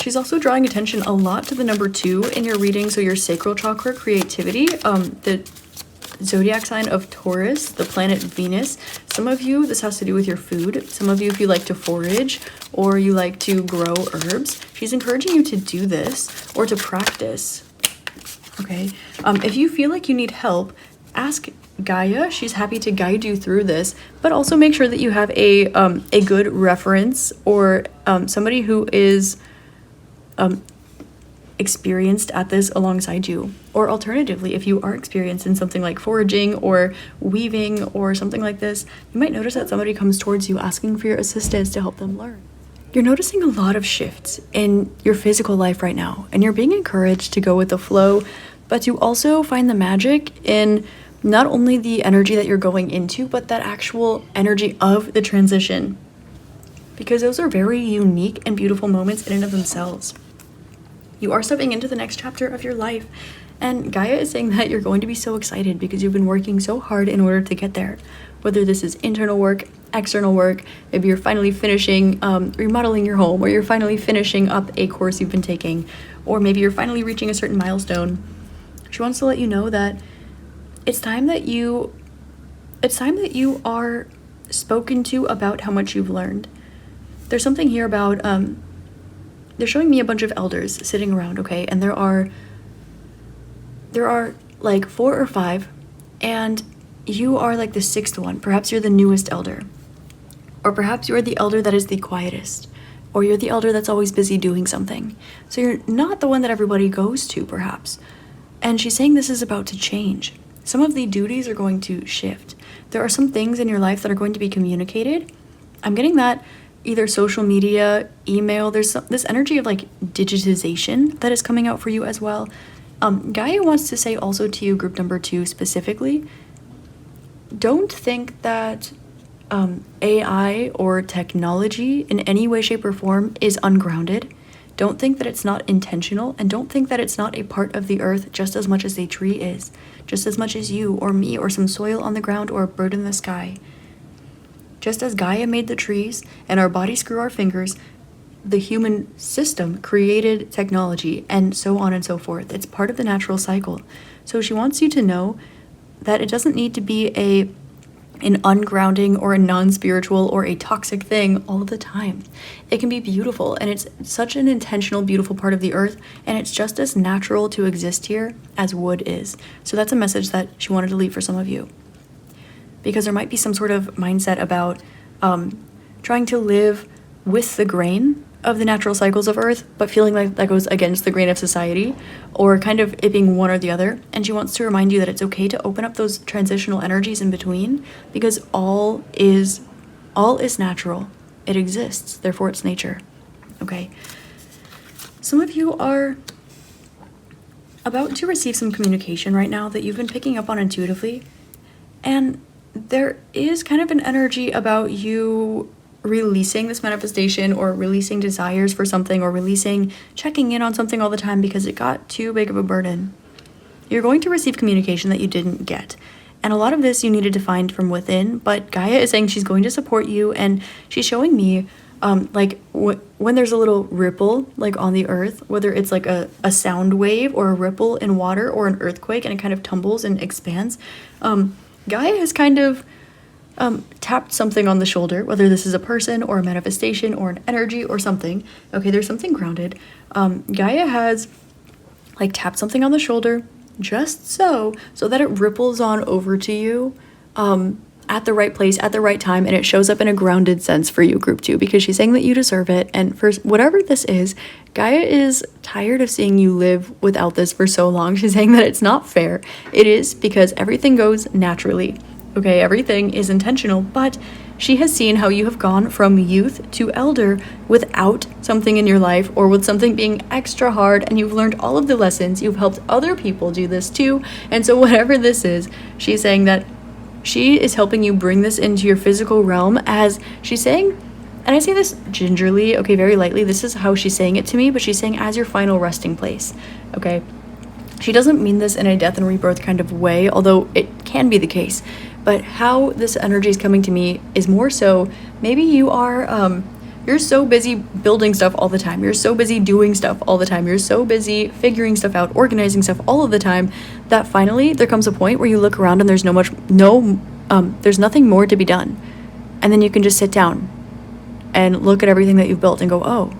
She's also drawing attention a lot to the number 2 in your reading, so your sacral chakra, creativity, the zodiac sign of Taurus, the planet Venus. Some of you, this has to do with your food. Some of you, if you like to forage or you like to grow herbs, she's encouraging you to do this or to practice. Okay, if you feel like you need help, ask Gaia. She's happy to guide you through this, but also make sure that you have a good reference or somebody who is experienced at this alongside you. Or alternatively, if you are experienced in something like foraging or weaving or something like this, you might notice that somebody comes towards you asking for your assistance to help them learn. You're noticing a lot of shifts in your physical life right now, and you're being encouraged to go with the flow, but you also find the magic in not only the energy that you're going into, but that actual energy of the transition, because those are very unique and beautiful moments in and of themselves. You are stepping into the next chapter of your life, and Gaia is saying that you're going to be so excited because you've been working so hard in order to get there. Whether this is internal work, external work, maybe you're finally finishing remodeling your home, or you're finally finishing up a course you've been taking, or maybe you're finally reaching a certain milestone. She wants to let you know that it's time that you are spoken to about how much you've learned. There's something here about they're showing me a bunch of elders sitting around, okay? And there are like 4 or 5, and you are like the 6th one. Perhaps you're the newest elder. Or perhaps you're the elder that is the quietest. Or you're the elder that's always busy doing something. So you're not the one that everybody goes to, perhaps. And she's saying this is about to change. Some of the duties are going to shift. There are some things in your life that are going to be communicated. I'm getting that either social media, email, there's this energy of like digitization that is coming out for you as well. Gaia wants to say also to you, group number 2 specifically, don't think that AI or technology in any way, shape, or form is ungrounded. Don't think that it's not intentional, and don't think that it's not a part of the earth just as much as a tree is, just as much as you or me or some soil on the ground or a bird in the sky. Just as Gaia made the trees and our bodies grew our fingers, the human system created technology, and so on and so forth. It's part of the natural cycle. So she wants you to know that it doesn't need to be an ungrounding or a non-spiritual or a toxic thing all of the time. It can be beautiful, and it's such an intentional, beautiful part of the earth, and it's just as natural to exist here as wood is. So that's a message that she wanted to leave for some of you. Because there might be some sort of mindset about trying to live with the grain of the natural cycles of Earth, but feeling like that goes against the grain of society, or kind of it being one or the other. And she wants to remind you that it's okay to open up those transitional energies in between, because all is natural. It exists, therefore it's nature. Okay. Some of you are about to receive some communication right now that you've been picking up on intuitively, and there is kind of an energy about you releasing this manifestation, or releasing desires for something, or checking in on something all the time because it got too big of a burden. You're going to receive communication that you didn't get. And a lot of this you needed to find from within, but Gaia is saying she's going to support you, and she's showing me when there's a little ripple like on the earth, whether it's like a sound wave or a ripple in water or an earthquake, and it kind of tumbles and expands. Gaia has kind of tapped something on the shoulder, whether this is a person or a manifestation or an energy or something. Okay, there's something grounded. Gaia has like tapped something on the shoulder just so that it ripples on over to you at the right place at the right time, and it shows up in a grounded sense for you, group 2, because she's saying that you deserve it. And for whatever this is, Gaia is tired of seeing you live without this for so long. She's saying that it's not fair. It is, because everything goes naturally. Okay, everything is intentional, but she has seen how you have gone from youth to elder without something in your life, or with something being extra hard, and you've learned all of the lessons. You've helped other people do this too. And so whatever this is, she's saying that she is helping you bring this into your physical realm, as she's saying, and I say this gingerly, okay, very lightly, this is how she's saying it to me, but she's saying as your final resting place, okay? She doesn't mean this in a death and rebirth kind of way, although it can be the case. But how this energy is coming to me is more so, maybe you are, you're so busy building stuff all the time. You're so busy doing stuff all the time. You're so busy figuring stuff out, organizing stuff all of the time, that finally there comes a point where you look around and there's there's nothing more to be done. And then you can just sit down and look at everything that you've built and go, oh,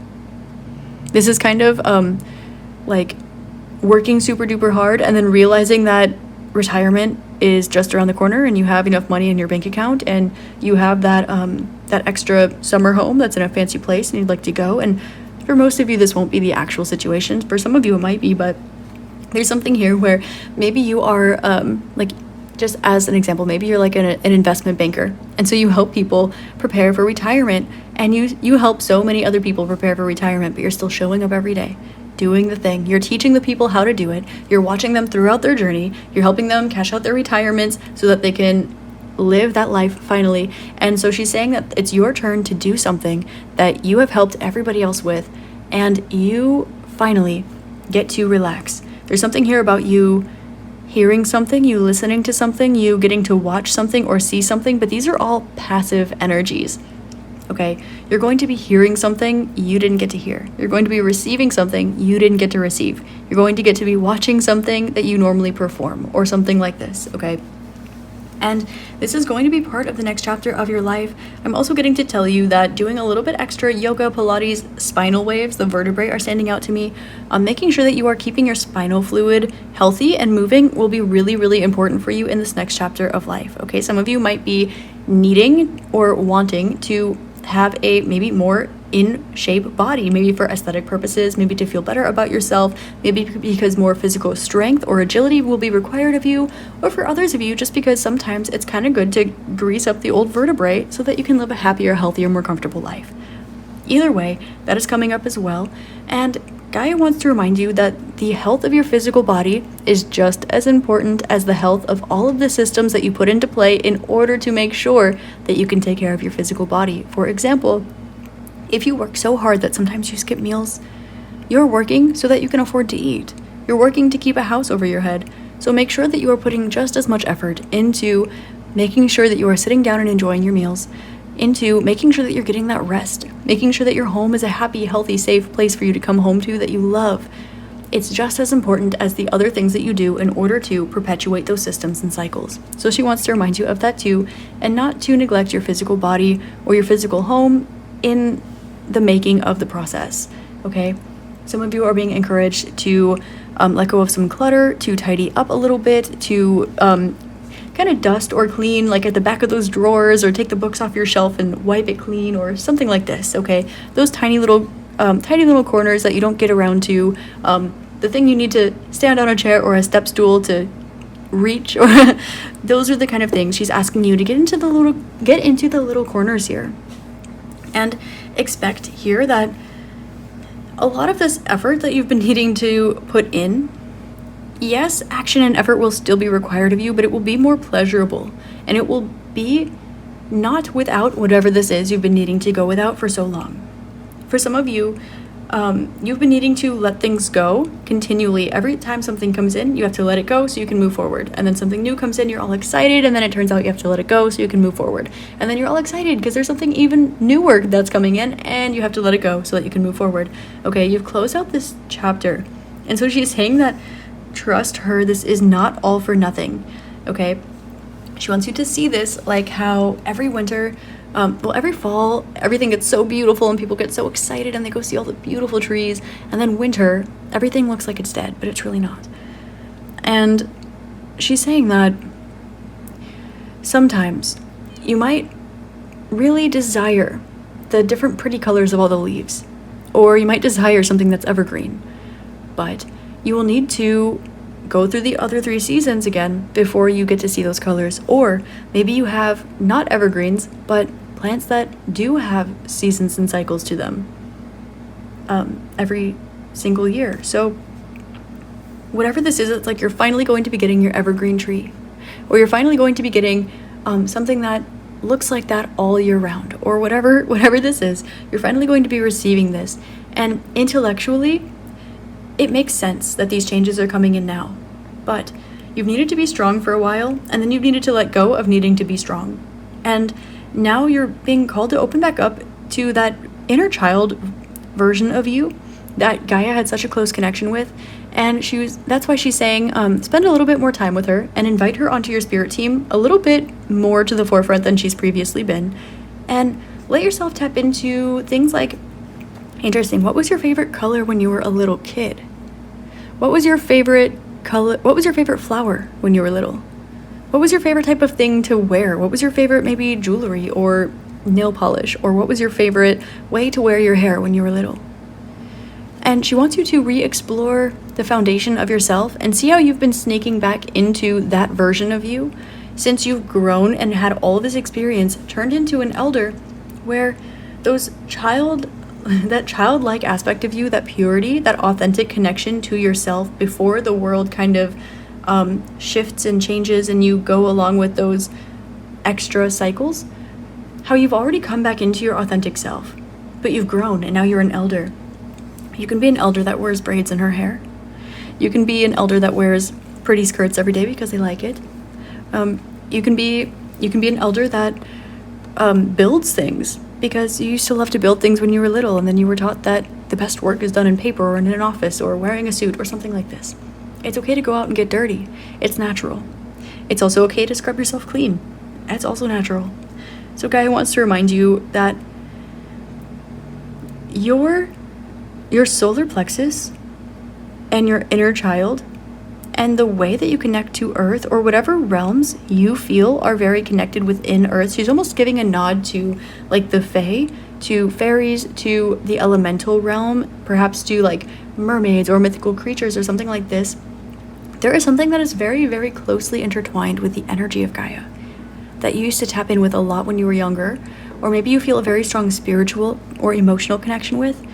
this is kind of like working super duper hard and then realizing that retirement is just around the corner, and you have enough money in your bank account, and you have that extra summer home that's in a fancy place and you'd like to go. And for most of you this won't be the actual situation. For some of you it might be, but there's something here where maybe you are like, just as an example, maybe you're like an investment banker, and so you help people prepare for retirement, and you help so many other people prepare for retirement, but you're still showing up every day, doing the thing. You're teaching the people how to do it. You're watching them throughout their journey. You're helping them cash out their retirements so that they can live that life finally. And so she's saying that it's your turn to do something that you have helped everybody else with, and you finally get to relax. There's something here about you hearing something, you listening to something, you getting to watch something or see something, but these are all passive energies. Okay, you're going to be hearing something you didn't get to hear. You're going to be receiving something you didn't get to receive. You're going to get to be watching something that you normally perform, or something like this, okay? And this is going to be part of the next chapter of your life. I'm also getting to tell you that doing a little bit extra yoga, Pilates, spinal waves, the vertebrae are standing out to me. Making sure that you are keeping your spinal fluid healthy and moving will be really, really important for you in this next chapter of life, okay? Some of you might be needing or wanting to have a maybe more in shape body, maybe for aesthetic purposes, maybe to feel better about yourself, maybe because more physical strength or agility will be required of you, or for others of you just because sometimes it's kind of good to grease up the old vertebrae so that you can live a happier, healthier, more comfortable life. Either way, that is coming up as well, and Gaia wants to remind you that the health of your physical body is just as important as the health of all of the systems that you put into play in order to make sure that you can take care of your physical body. For example, if you work so hard that sometimes you skip meals, you're working so that you can afford to eat. You're working to keep a house over your head. So make sure that you are putting just as much effort into making sure that you are sitting down and enjoying your meals, into making sure that you're getting that rest, making sure that your home is a happy, healthy, safe place for you to come home to that you love. It's just as important as the other things that you do in order to perpetuate those systems and cycles. So she wants to remind you of that too, and not to neglect your physical body or your physical home in the making of the process, okay? Some of you are being encouraged to let go of some clutter, to tidy up a little bit, to kind of dust or clean like at the back of those drawers, or take the books off your shelf and wipe it clean, or something like this, okay? Those tiny little tiny little corners that you don't get around to, the thing you need to stand on a chair or a step stool to reach, or those are the kind of things she's asking you to get into the little corners here. And expect here that a lot of this effort that you've been needing to put in, yes, action and effort will still be required of you, but it will be more pleasurable, and it will be not without whatever this is you've been needing to go without for so long. For some of you, you've been needing to let things go continually. Every time something comes in, you have to let it go so you can move forward. And then something new comes in, you're all excited, and then it turns out you have to let it go so you can move forward. And then you're all excited because there's something even newer that's coming in, and you have to let it go so that you can move forward. Okay, you've closed out this chapter. And so she's saying that trust her, this is not all for nothing. Okay? She wants you to see this like how every winter, every fall, everything gets so beautiful and people get so excited and they go see all the beautiful trees. And then winter, everything looks like it's dead, but it's really not. And she's saying that sometimes you might really desire the different pretty colors of all the leaves, or you might desire something that's evergreen, but you will need to go through the other 3 seasons again before you get to see those colors. Or maybe you have not evergreens, but plants that do have seasons and cycles to them every single year. So whatever this is, it's like you're finally going to be getting your evergreen tree, or you're finally going to be getting something that looks like that all year round, or whatever this is. You're finally going to be receiving this, and intellectually it makes sense that these changes are coming in now, but you've needed to be strong for a while, and then you've needed to let go of needing to be strong. And now you're being called to open back up to that inner child version of you that Gaia had such a close connection with. And that's why she's saying, spend a little bit more time with her and invite her onto your spirit team a little bit more to the forefront than she's previously been. And let yourself tap into things like, interesting, what was your favorite color when you were a little kid? What was your favorite color? What was your favorite flower when you were little? What was your favorite type of thing to wear? What was your favorite maybe jewelry or nail polish? Or what was your favorite way to wear your hair when you were little? And she wants you to re-explore the foundation of yourself and see how you've been snaking back into that version of you since you've grown and had all of this experience turned into an elder, where that childlike aspect of you, that purity, that authentic connection to yourself before the world kind of shifts and changes and you go along with those extra cycles, how you've already come back into your authentic self, but you've grown and now you're an elder. You can be an elder that wears braids in her hair. You can be an elder that wears pretty skirts every day because they like it. You can be an elder that builds things because you used to love to build things when you were little, and then you were taught that the best work is done in paper or in an office or wearing a suit or something like this. It's okay to go out and get dirty. It's natural. It's also okay to scrub yourself clean. It's also natural. So Gaia wants to remind you that your solar plexus and your inner child and the way that you connect to Earth, or whatever realms you feel are very connected within Earth. She's almost giving a nod to like the Fae, to fairies, to the elemental realm, perhaps to like mermaids or mythical creatures or something like this. There is something that is very, very closely intertwined with the energy of Gaia that you used to tap in with a lot when you were younger, or maybe you feel a very strong spiritual or emotional connection with.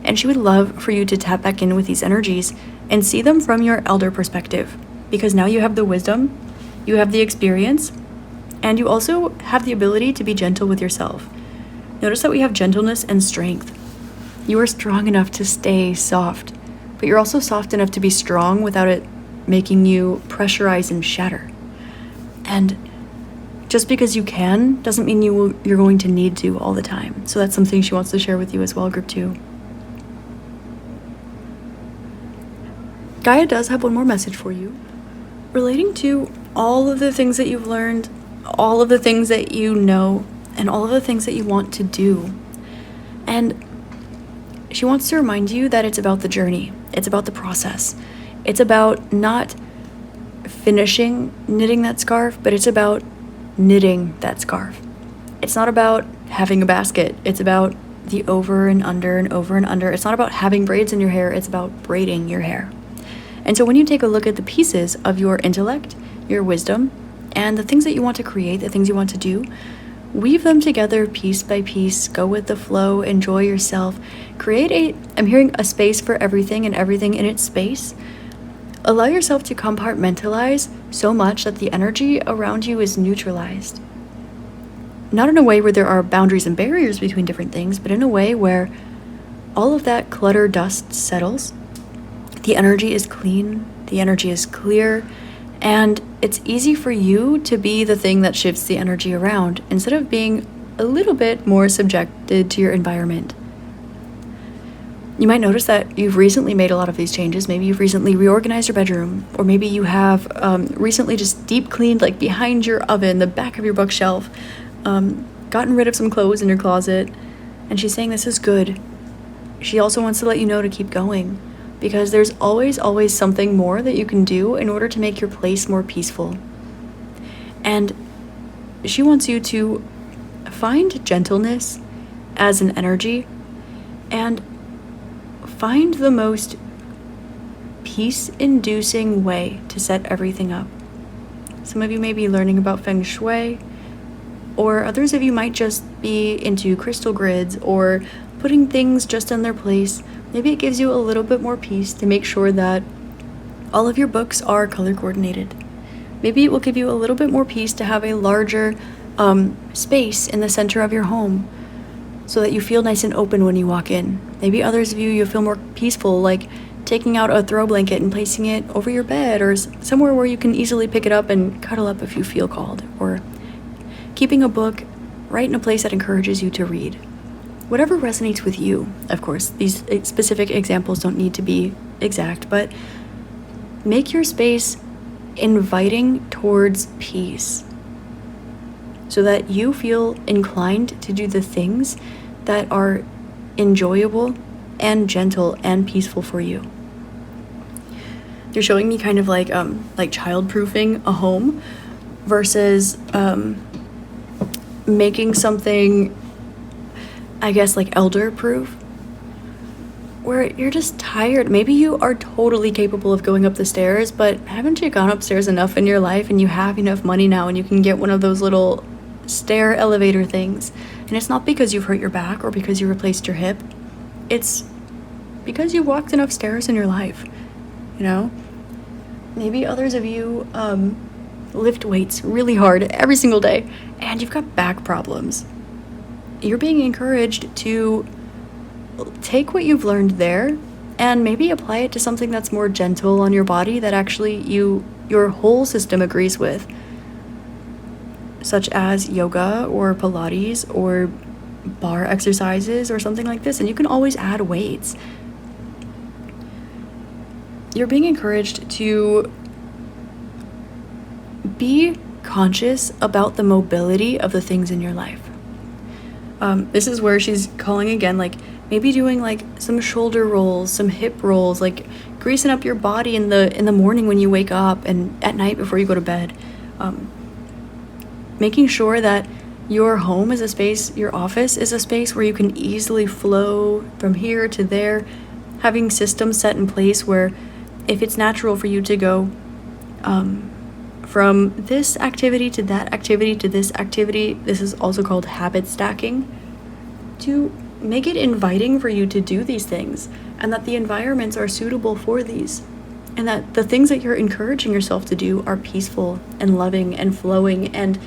And she would love for you to tap back in with these energies and see them from your elder perspective, because now you have the wisdom, you have the experience, and you also have the ability to be gentle with yourself. Notice that we have gentleness and strength. You are strong enough to stay soft, but you're also soft enough to be strong without it making you pressurize and shatter. And just because you can doesn't mean you're going to need to all the time. So that's something she wants to share with you as well, group 2. Gaia does have one more message for you relating to all of the things that you've learned, all of the things that you know, and all of the things that you want to do. And she wants to remind you that it's about the journey. It's about the process. It's about not finishing knitting that scarf, but it's about knitting that scarf. It's not about having a basket. It's about the over and under and over and under. It's not about having braids in your hair, it's about braiding your hair. And so when you take a look at the pieces of your intellect, your wisdom, and the things that you want to create, the things you want to do, weave them together piece by piece, go with the flow, enjoy yourself, I'm hearing a space for everything and everything in its space. Allow yourself to compartmentalize so much that the energy around you is neutralized. Not in a way where there are boundaries and barriers between different things, but in a way where all of that clutter dust settles. The energy is clean, the energy is clear, and it's easy for you to be the thing that shifts the energy around instead of being a little bit more subjected to your environment. You might notice that you've recently made a lot of these changes. Maybe you've recently reorganized your bedroom, or maybe you have recently just deep cleaned, like behind your oven, the back of your bookshelf, gotten rid of some clothes in your closet, and she's saying this is good. She also wants to let you know to keep going, because there's always something more that you can do in order to make your place more peaceful. And she wants you to find gentleness as an energy and find the most peace-inducing way to set everything up. Some of you may be learning about feng shui, or others of you might just be into crystal grids or putting things just in their place. Maybe it gives you a little bit more peace to make sure that all of your books are color coordinated. Maybe it will give you a little bit more peace to have a larger space in the center of your home so that you feel nice and open when you walk in. Maybe others of you, you'll feel more peaceful, like taking out a throw blanket and placing it over your bed or somewhere where you can easily pick it up and cuddle up if you feel called, or keeping a book right in a place that encourages you to read. Whatever resonates with you, of course. These specific examples don't need to be exact, but make your space inviting towards peace so that you feel inclined to do the things that are enjoyable and gentle and peaceful for you. They're showing me kind of like child-proofing a home versus making something, I guess, like elder-proof, where you're just tired. Maybe you are totally capable of going up the stairs, but haven't you gone upstairs enough in your life, and you have enough money now and you can get one of those little stair elevator things, and it's not because you've hurt your back or because you replaced your hip, it's because you've walked enough stairs in your life, you know? Maybe others of you lift weights really hard every single day and you've got back problems. You're being encouraged to take what you've learned there and maybe apply it to something that's more gentle on your body that actually your whole system agrees with, such as yoga or Pilates or bar exercises or something like this. And you can always add weights. You're being encouraged to be conscious about the mobility of the things in your life. This is where she's calling again, like maybe doing like some shoulder rolls, some hip rolls, like greasing up your body in the morning when you wake up and at night before you go to bed. Making sure that your home is a space, your office is a space where you can easily flow from here to there, having systems set in place where if it's natural for you to go from this activity to that activity to this activity, this is also called habit stacking, to make it inviting for you to do these things, and that the environments are suitable for these, and that the things that you're encouraging yourself to do are peaceful and loving and flowing, and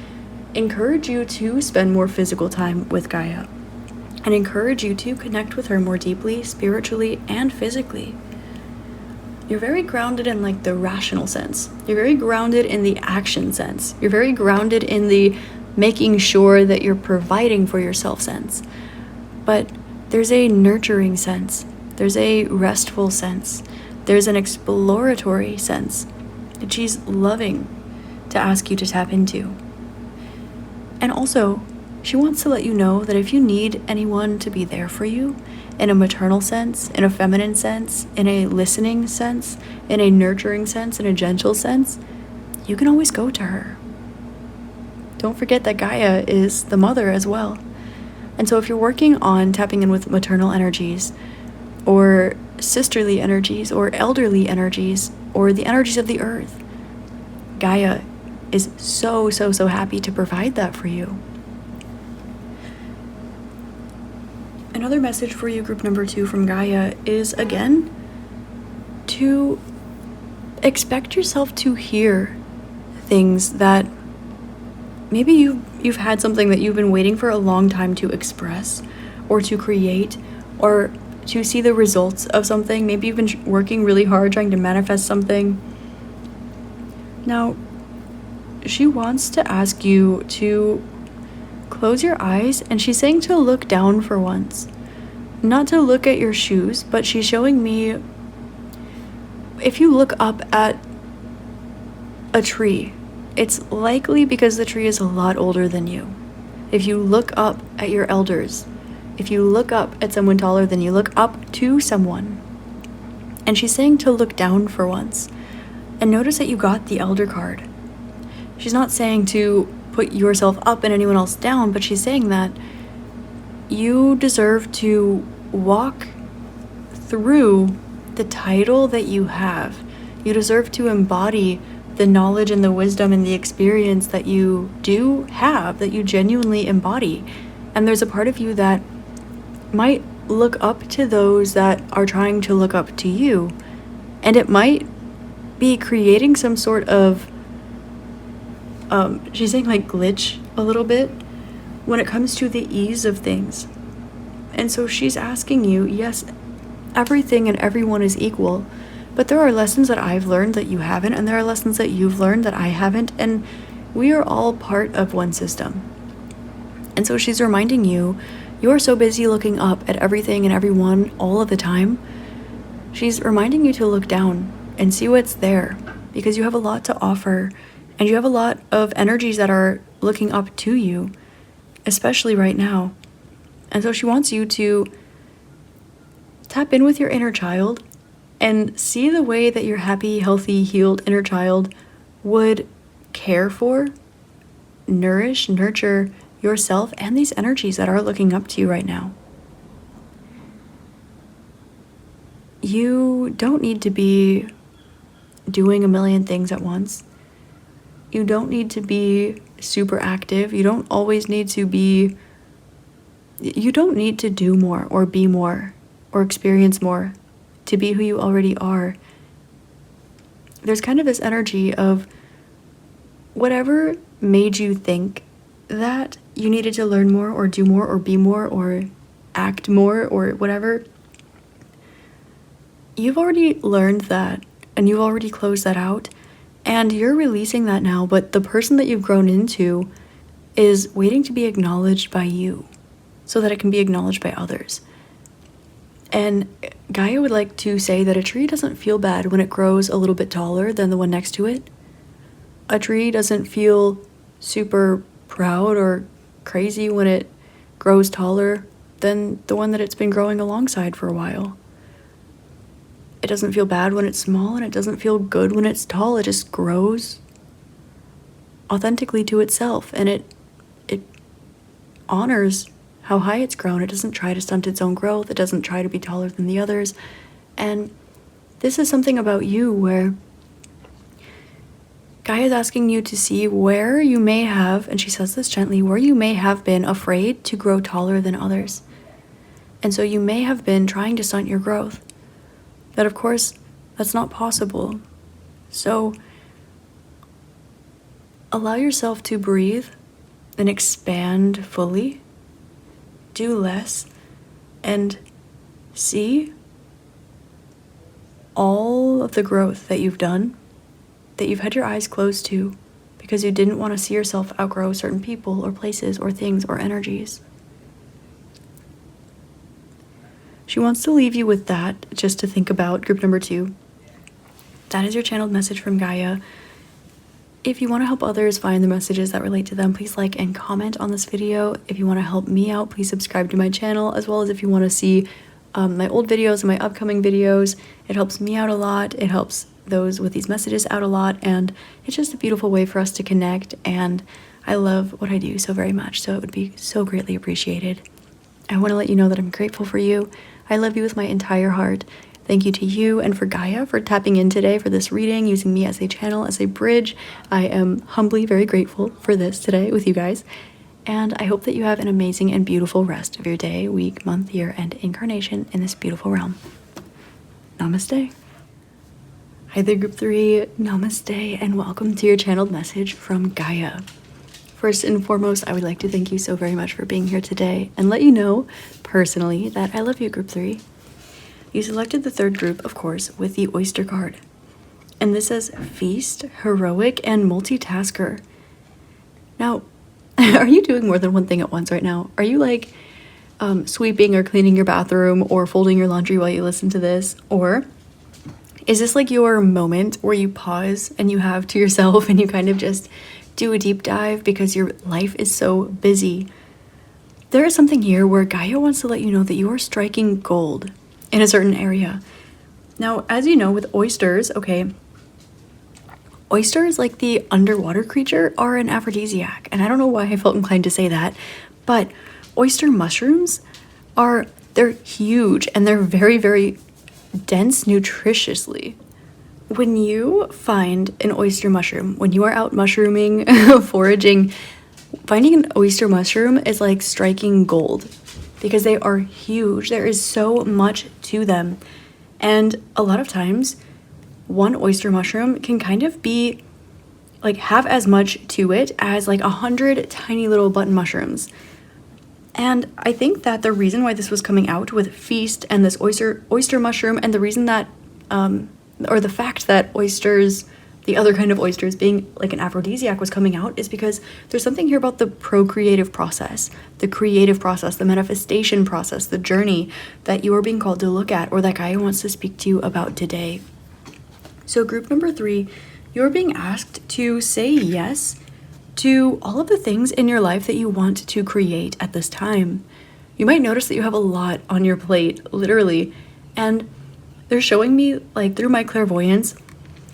encourage you to spend more physical time with Gaia, and encourage you to connect with her more deeply, spiritually, and physically. You're very grounded in like the rational sense. You're very grounded in the action sense. You're very grounded in the making sure that you're providing for yourself sense. But there's a nurturing sense. There's a restful sense. There's an exploratory sense that she's loving to ask you to tap into. And also, she wants to let you know that if you need anyone to be there for you, in a maternal sense, in a feminine sense, in a listening sense, in a nurturing sense, in a gentle sense, you can always go to her. Don't forget that Gaia is the mother as well. And so if you're working on tapping in with maternal energies, or sisterly energies, or elderly energies, or the energies of the earth, Gaia is so happy to provide that for you. Another message for you, group number 2 from Gaia, is again to expect yourself to hear things that maybe you've had something that you've been waiting for a long time to express or to create or to see the results of something. Maybe you've been working really hard trying to manifest something. Now, she wants to ask you to close your eyes, and she's saying to look down for once. Not to look at your shoes, but she's showing me if you look up at a tree, it's likely because the tree is a lot older than you. If you look up at your elders, if you look up at someone taller than you, look up to someone. And she's saying to look down for once. And notice that you got the elder card. She's not saying to put yourself up and anyone else down, but she's saying that you deserve to walk through the title that you have. You deserve to embody the knowledge and the wisdom and the experience that you do have, that you genuinely embody. And there's a part of you that might look up to those that are trying to look up to you. And it might be creating some sort of, she's saying like glitch a little bit when it comes to the ease of things. And so she's asking you, yes, everything and everyone is equal, but there are lessons that I've learned that you haven't, and there are lessons that you've learned that I haven't, and we are all part of one system. And so she's reminding you, you're so busy looking up at everything and everyone all of the time. She's reminding you to look down and see what's there, because you have a lot to offer, and you have a lot of energies that are looking up to you, especially right now. And so she wants you to tap in with your inner child and see the way that your happy, healthy, healed inner child would care for, nourish, nurture yourself and these energies that are looking up to you right now. You don't need to be doing a million things at once. You don't need to be super active. You don't always need to be, you don't need to do more or be more or experience more to be who you already are. There's kind of this energy of whatever made you think that you needed to learn more or do more or be more or act more or whatever. You've already learned that and you've already closed that out and you're releasing that now, but the person that you've grown into is waiting to be acknowledged by you so that it can be acknowledged by others. And Gaia would like to say that a tree doesn't feel bad when it grows a little bit taller than the one next to it. A tree doesn't feel super proud or crazy when it grows taller than the one that it's been growing alongside for a while. It doesn't feel bad when it's small, and it doesn't feel good when it's tall. It just grows authentically to itself, and it honors how high it's grown. It doesn't try to stunt its own growth. It doesn't try to be taller than the others. And this is something about you where Gaia is asking you to see where you may have, and she says this gently, where you may have been afraid to grow taller than others. And so you may have been trying to stunt your growth. But of course, that's not possible. So allow yourself to breathe and expand fully. Do less and see all of the growth that you've done, that you've had your eyes closed to because you didn't want to see yourself outgrow certain people or places or things or energies. She wants to leave you with that just to think about, group number 2. That is your channeled message from Gaia. If you want to help others find the messages that relate to them, please like and comment on this video. If you want to help me out, please subscribe to my channel, as well as if you want to see my old videos and my upcoming videos. It helps me out a lot. It helps those with these messages out a lot, and it's just a beautiful way for us to connect, and I love what I do so very much, so it would be so greatly appreciated. I want to let you know that I'm grateful for you. I love you with my entire heart. Thank you to you and for Gaia for tapping in today for this reading, using me as a channel, as a bridge. I am humbly very grateful for this today with you guys. And I hope that you have an amazing and beautiful rest of your day, week, month, year, and incarnation in this beautiful realm. Namaste. Hi there, Group 3. Namaste and welcome to your channeled message from Gaia. First and foremost, I would like to thank you so very much for being here today and let you know personally that I love you, Group 3. You selected the third group, of course, with the Oyster card. And this says Feast, Heroic, and Multitasker. Now, are you doing more than one thing at once right now? Are you like sweeping or cleaning your bathroom or folding your laundry while you listen to this? Or is this like your moment where you pause and you have to yourself and you kind of just do a deep dive because your life is so busy? There is something here where Gaia wants to let you know that you are striking gold in a certain area. Now, as you know, with oysters, okay, oysters, like the underwater creature, are an aphrodisiac. And I don't know why I felt inclined to say that, but oyster mushrooms they're huge and they're very, very dense nutritiously. When you find an oyster mushroom, when you are out mushrooming, foraging, finding an oyster mushroom is like striking gold because they are huge. There is so much to them. And a lot of times, one oyster mushroom can kind of be like have as much to it as like 100 tiny little button mushrooms. And I think that the reason why this was coming out with Feast and this oyster mushroom, and the reason that or the fact that oysters, the other kind of oysters being like an aphrodisiac, was coming out is because there's something here about the procreative process, the creative process, the manifestation process, the journey that you are being called to look at, or that Gaia wants to speak to you about today. So group number 3, you're being asked to say yes to all of the things in your life that you want to create at this time. You might notice that you have a lot on your plate, literally, and they're showing me, like through my clairvoyance,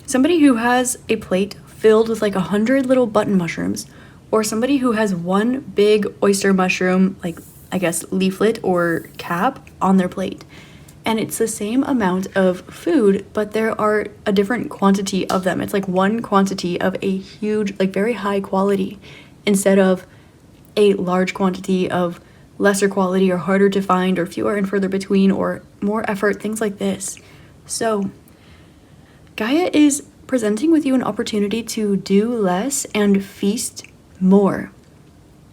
somebody who has a plate filled with like 100 little button mushrooms, or somebody who has one big oyster mushroom, like I guess leaflet or cap on their plate. And it's the same amount of food, but there are a different quantity of them. It's like one quantity of a huge, like very high quality, instead of a large quantity of lesser quality or harder to find or fewer and further between or more effort, things like this. So Gaia is presenting with you an opportunity to do less and feast more.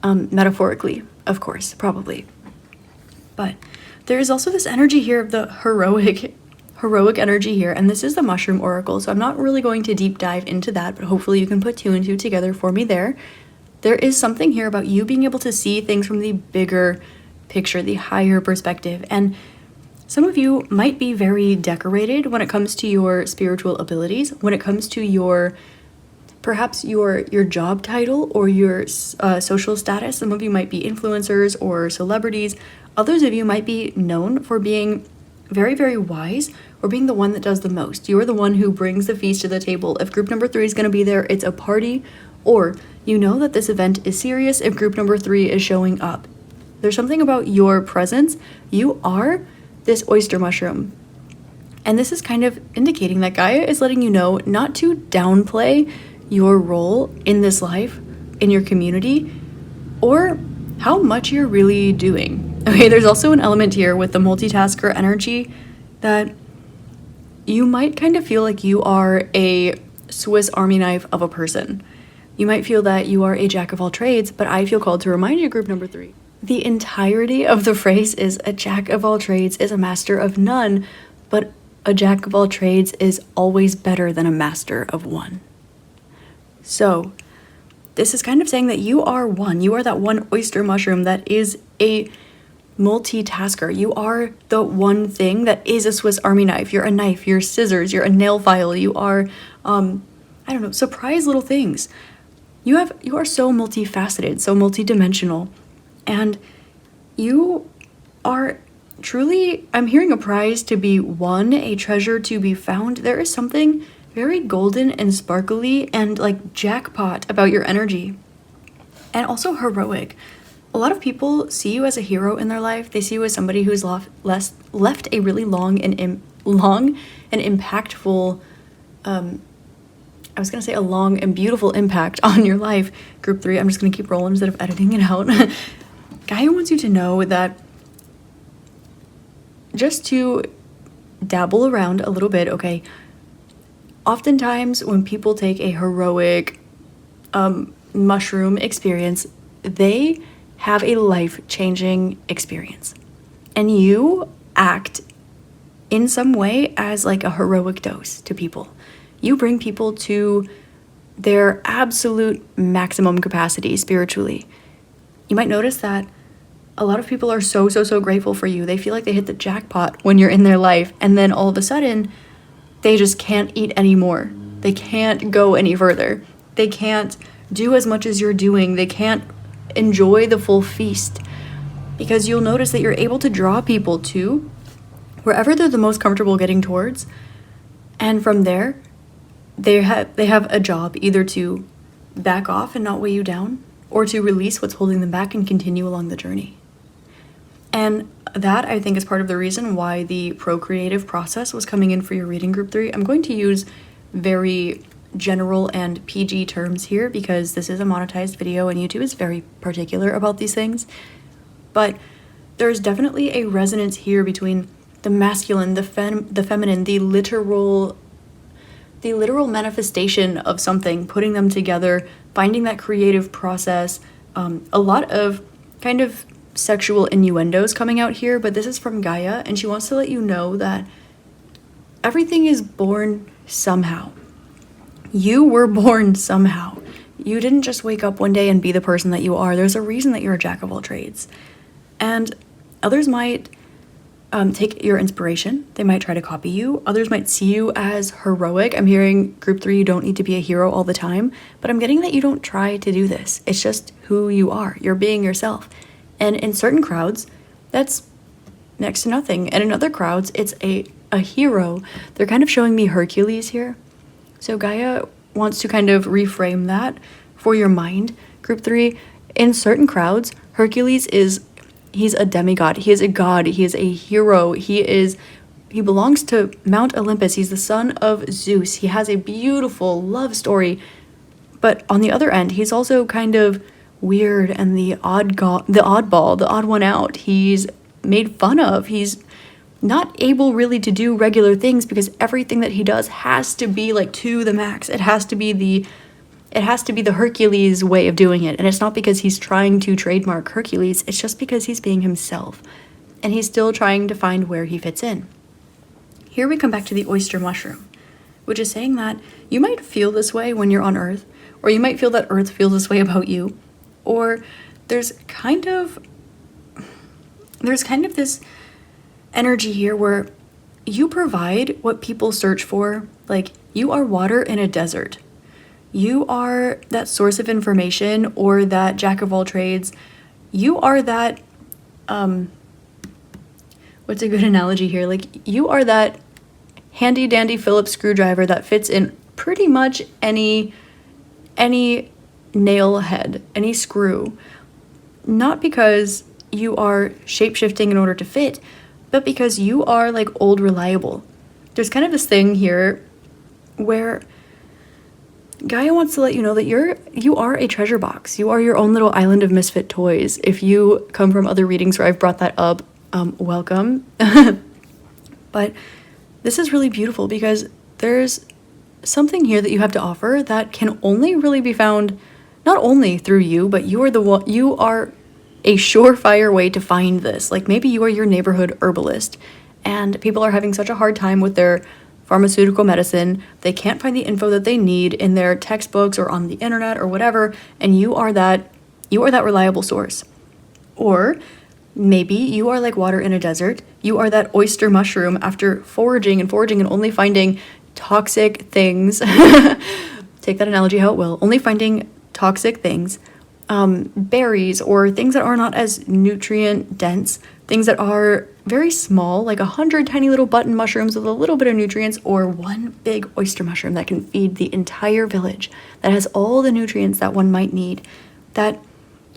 Metaphorically, of course, probably. But there is also this energy here of the heroic energy here, and this is the Mushroom Oracle, so I'm not really going to deep dive into that, but hopefully you can put 2 and 2 together for me there. There is something here about you being able to see things from the bigger picture, the higher perspective, and some of you might be very decorated when it comes to your spiritual abilities, when it comes to perhaps your job title or your social status. Some of you might be influencers or celebrities. Others of you might be known for being very, very wise or being the one that does the most. You're the one who brings the feast to the table. If group number 3 is going to be there, it's a party, or you know that this event is serious if group number 3 is showing up. There's something about your presence. You are this oyster mushroom. And this is kind of indicating that Gaia is letting you know not to downplay your role in this life, in your community, or how much you're really doing. Okay, there's also an element here with the multitasker energy that you might kind of feel like you are a Swiss Army knife of a person. You might feel that you are a jack of all trades, but I feel called to remind you, group number 3. The entirety of the phrase is a jack of all trades is a master of none, but a jack of all trades is always better than a master of one. So this is kind of saying that you are one. You are that one oyster mushroom that is a multitasker. You are the one thing that is a Swiss Army knife. You're a knife, you're scissors, you're a nail file, you are, surprise little things. You are so multifaceted, so multidimensional, and you are truly, I'm hearing a prize to be won, a treasure to be found. There is something very golden and sparkly and like jackpot about your energy, and also heroic. a lot of people see you as a hero in their life. They see you as somebody who's left a really long and impactful, I was going to say a long and beautiful impact on your life. Group 3, I'm just going to keep rolling instead of editing it out. Gaia wants you to know that just to dabble around a little bit, okay? Oftentimes when people take a heroic mushroom experience, they have a life-changing experience. And you act in some way as like a heroic dose to people. You bring people to their absolute maximum capacity spiritually. You might notice that a lot of people are so grateful for you. They feel like they hit the jackpot when you're in their life, and then all of a sudden, they just can't eat anymore. They can't go any further. They can't do as much as you're doing. They can't enjoy the full feast, because you'll notice that you're able to draw people to wherever they're the most comfortable getting towards, and from there, they have a job either to back off and not weigh you down, or to release what's holding them back and continue along the journey. And that, I think, is part of the reason why the procreative process was coming in for your reading, Group 3. I'm going to use very general and PG terms here because this is a monetized video and YouTube is very particular about these things. But there's definitely a resonance here between the masculine, the feminine, the literal manifestation of something, putting them together, finding that creative process. A lot of kind of sexual innuendos coming out here, but this is from Gaia, and she wants to let you know that everything is born somehow. You were born somehow. You didn't just wake up one day and be the person that you are. There's a reason that you're a jack of all trades. And others might take your inspiration. They might try to copy you. Others might see you as heroic. I'm hearing, Group 3, you don't need to be a hero all the time, but I'm getting that you don't try to do this. It's just who you are. You're being yourself. And in certain crowds, that's next to nothing. And in other crowds, it's a hero. They're kind of showing me Hercules here. So Gaia wants to kind of reframe that for your mind, Group 3. In certain crowds, Hercules he's a demigod. He is a god. He is a hero. He belongs to Mount Olympus. He's the son of Zeus. He has a beautiful love story. But on the other end, he's also kind of weird and the oddball, the odd one out. He's made fun of. He's not able really to do regular things because everything that he does has to be like to the max. It has to be the Hercules way of doing it. And it's not because he's trying to trademark Hercules. It's just because he's being himself. And he's still trying to find where he fits in. Here we come back to the oyster mushroom, which is saying that you might feel this way when you're on Earth, or you might feel that Earth feels this way about you. Or there's kind of this energy here where you provide what people search for. Like, you are water in a desert. You are that source of information, or that jack of all trades. You are that, what's a good analogy here? Like, you are that handy dandy Phillips screwdriver that fits in pretty much any nail head, any screw. Not because you are shape-shifting in order to fit, but because you are like old reliable. There's kind of this thing here where Gaia wants to let you know that you are a treasure box. You are your own little island of misfit toys. If you come from other readings where I've brought that up, welcome. But this is really beautiful because there's something here that you have to offer that can only really be found not only through you, but you are a surefire way to find this. Like, maybe you are your neighborhood herbalist and people are having such a hard time with their pharmaceutical medicine. They can't find the info that they need in their textbooks or on the internet or whatever, and you are that reliable source. Or maybe you are like water in a desert. You are that oyster mushroom after foraging and only finding toxic things. Take that analogy how it will. Only finding toxic things, berries or things that are not as nutrient dense, things that are very small, like 100 tiny little button mushrooms with a little bit of nutrients, or one big oyster mushroom that can feed the entire village, that has all the nutrients that one might need, that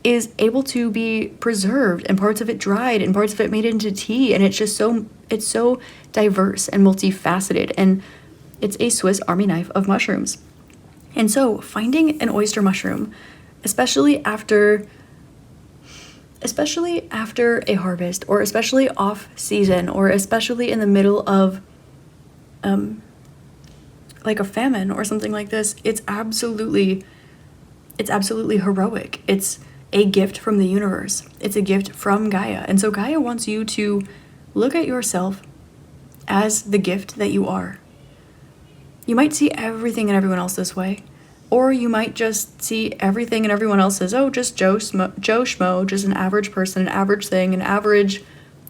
is able to be preserved, and parts of it dried, and parts of it made into tea, and it's so diverse and multifaceted, and it's a Swiss Army knife of mushrooms. And so finding an oyster mushroom, especially after a harvest, or especially off season, or especially in the middle of like a famine or something like this, it's absolutely heroic. It's a gift from the universe. It's a gift from Gaia. And so Gaia wants you to look at yourself as the gift that you are. You might see everything and everyone else this way, or you might just see everything and everyone else as, oh, just Joe Schmo, just an average person, an average thing, an average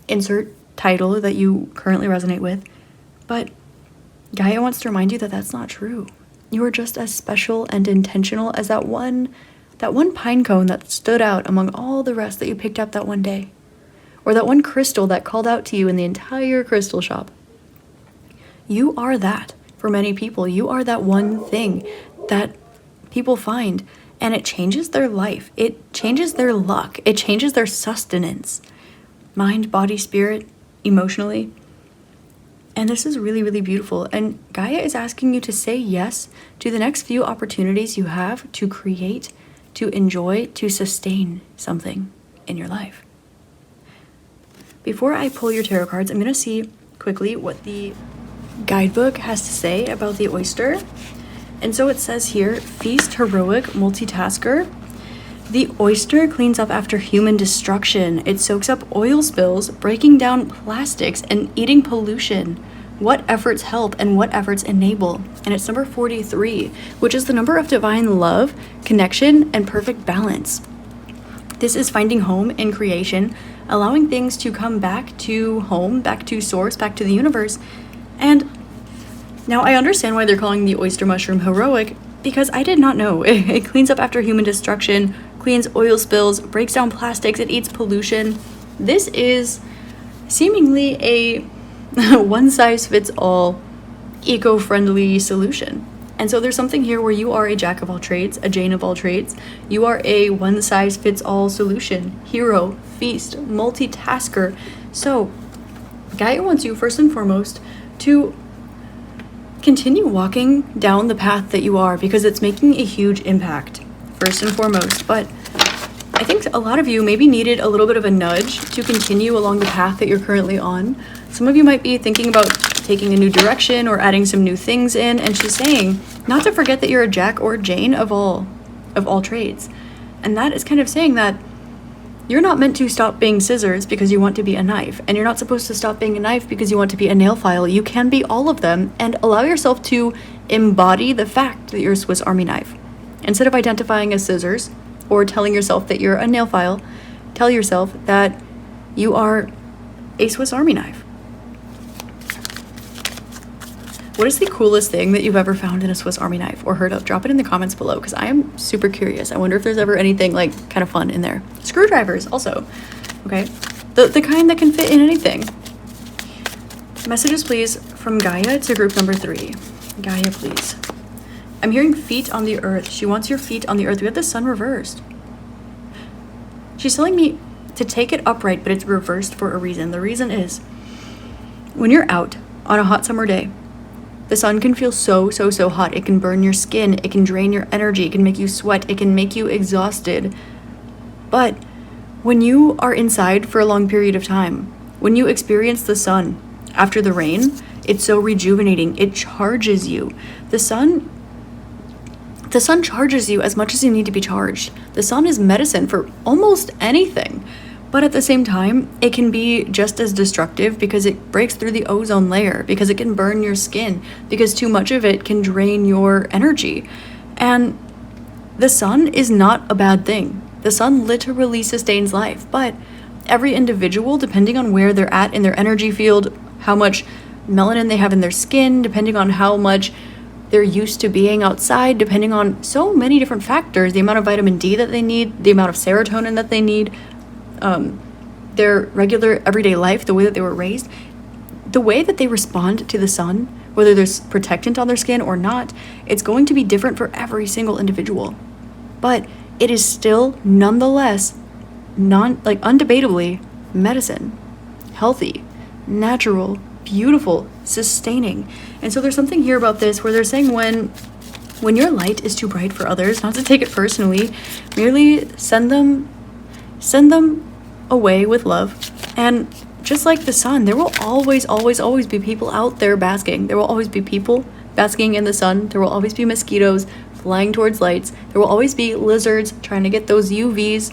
insert title that you currently resonate with. But Gaia wants to remind you that that's not true. You are just as special and intentional as that one pine cone that stood out among all the rest that you picked up that one day, or that one crystal that called out to you in the entire crystal shop. You are that for many people. You are that one thing that people find, and it changes their life. It changes their luck. It changes their sustenance, mind, body, spirit, emotionally. And this is really, really beautiful. And Gaia is asking you to say yes to the next few opportunities you have to create, to enjoy, to sustain something in your life. Before I pull your tarot cards, I'm going to see quickly what the guidebook has to say about the oyster. And so it says here, feast, heroic, multitasker. The oyster cleans up after human destruction. It soaks up oil spills, breaking down plastics, and eating pollution. What efforts help and what efforts enable? And it's number 43, which is the number of divine love, connection, and perfect balance. This is finding home in creation, allowing things to come back to home, back to source, back to the universe. And now I understand why they're calling the oyster mushroom heroic, because I did not know. It cleans up after human destruction, cleans oil spills, breaks down plastics, it eats pollution. This is seemingly a one-size-fits-all eco-friendly solution. And so there's something here where you are a jack of all trades, a Jane of all trades. You are a one-size-fits-all solution, hero, feast, multitasker. So Gaia wants you first and foremost to continue walking down the path that you are, because it's making a huge impact, first and foremost. But I think a lot of you maybe needed a little bit of a nudge to continue along the path that you're currently on. Some of you might be thinking about taking a new direction or adding some new things in, and she's saying not to forget that you're a Jack or Jane of all trades. And that is kind of saying that you're not meant to stop being scissors because you want to be a knife, and you're not supposed to stop being a knife because you want to be a nail file. You can be all of them, and allow yourself to embody the fact that you're a Swiss Army knife. Instead of identifying as scissors or telling yourself that you're a nail file, tell yourself that you are a Swiss Army knife. What is the coolest thing that you've ever found in a Swiss Army knife or heard of? Drop it in the comments below, because I am super curious. I wonder if there's ever anything like kind of fun in there. Screwdrivers also, okay? The kind that can fit in anything. Messages, please, from Gaia to group number 3. Gaia, please. I'm hearing feet on the earth. She wants your feet on the earth. We have the sun reversed. She's telling me to take it upright, but it's reversed for a reason. The reason is when you're out on a hot summer day, the sun can feel so hot. It can burn your skin. It can drain your energy. It can make you sweat. It can make you exhausted. But when you are inside for a long period of time, when you experience the sun after the rain, it's so rejuvenating. It charges you. The sun charges you as much as you need to be charged. The sun is medicine for almost anything. But at the same time, it can be just as destructive because it breaks through the ozone layer, because it can burn your skin, because too much of it can drain your energy. And the sun is not a bad thing. The sun literally sustains life, but every individual, depending on where they're at in their energy field, how much melanin they have in their skin, depending on how much they're used to being outside, depending on so many different factors, the amount of vitamin D that they need, the amount of serotonin that they need, their regular everyday life, the way that they were raised, the way that they respond to the sun, whether there's protectant on their skin or not, it's going to be different for every single individual. But it is still nonetheless undebatably medicine. Healthy, natural, beautiful, sustaining. And so there's something here about this where they're saying when your light is too bright for others, not to take it personally, merely send them away with love. And just like the sun, there will always be people out there basking. There will always be people basking in the sun. There will always be mosquitoes flying towards lights. There will always be lizards trying to get those UVB,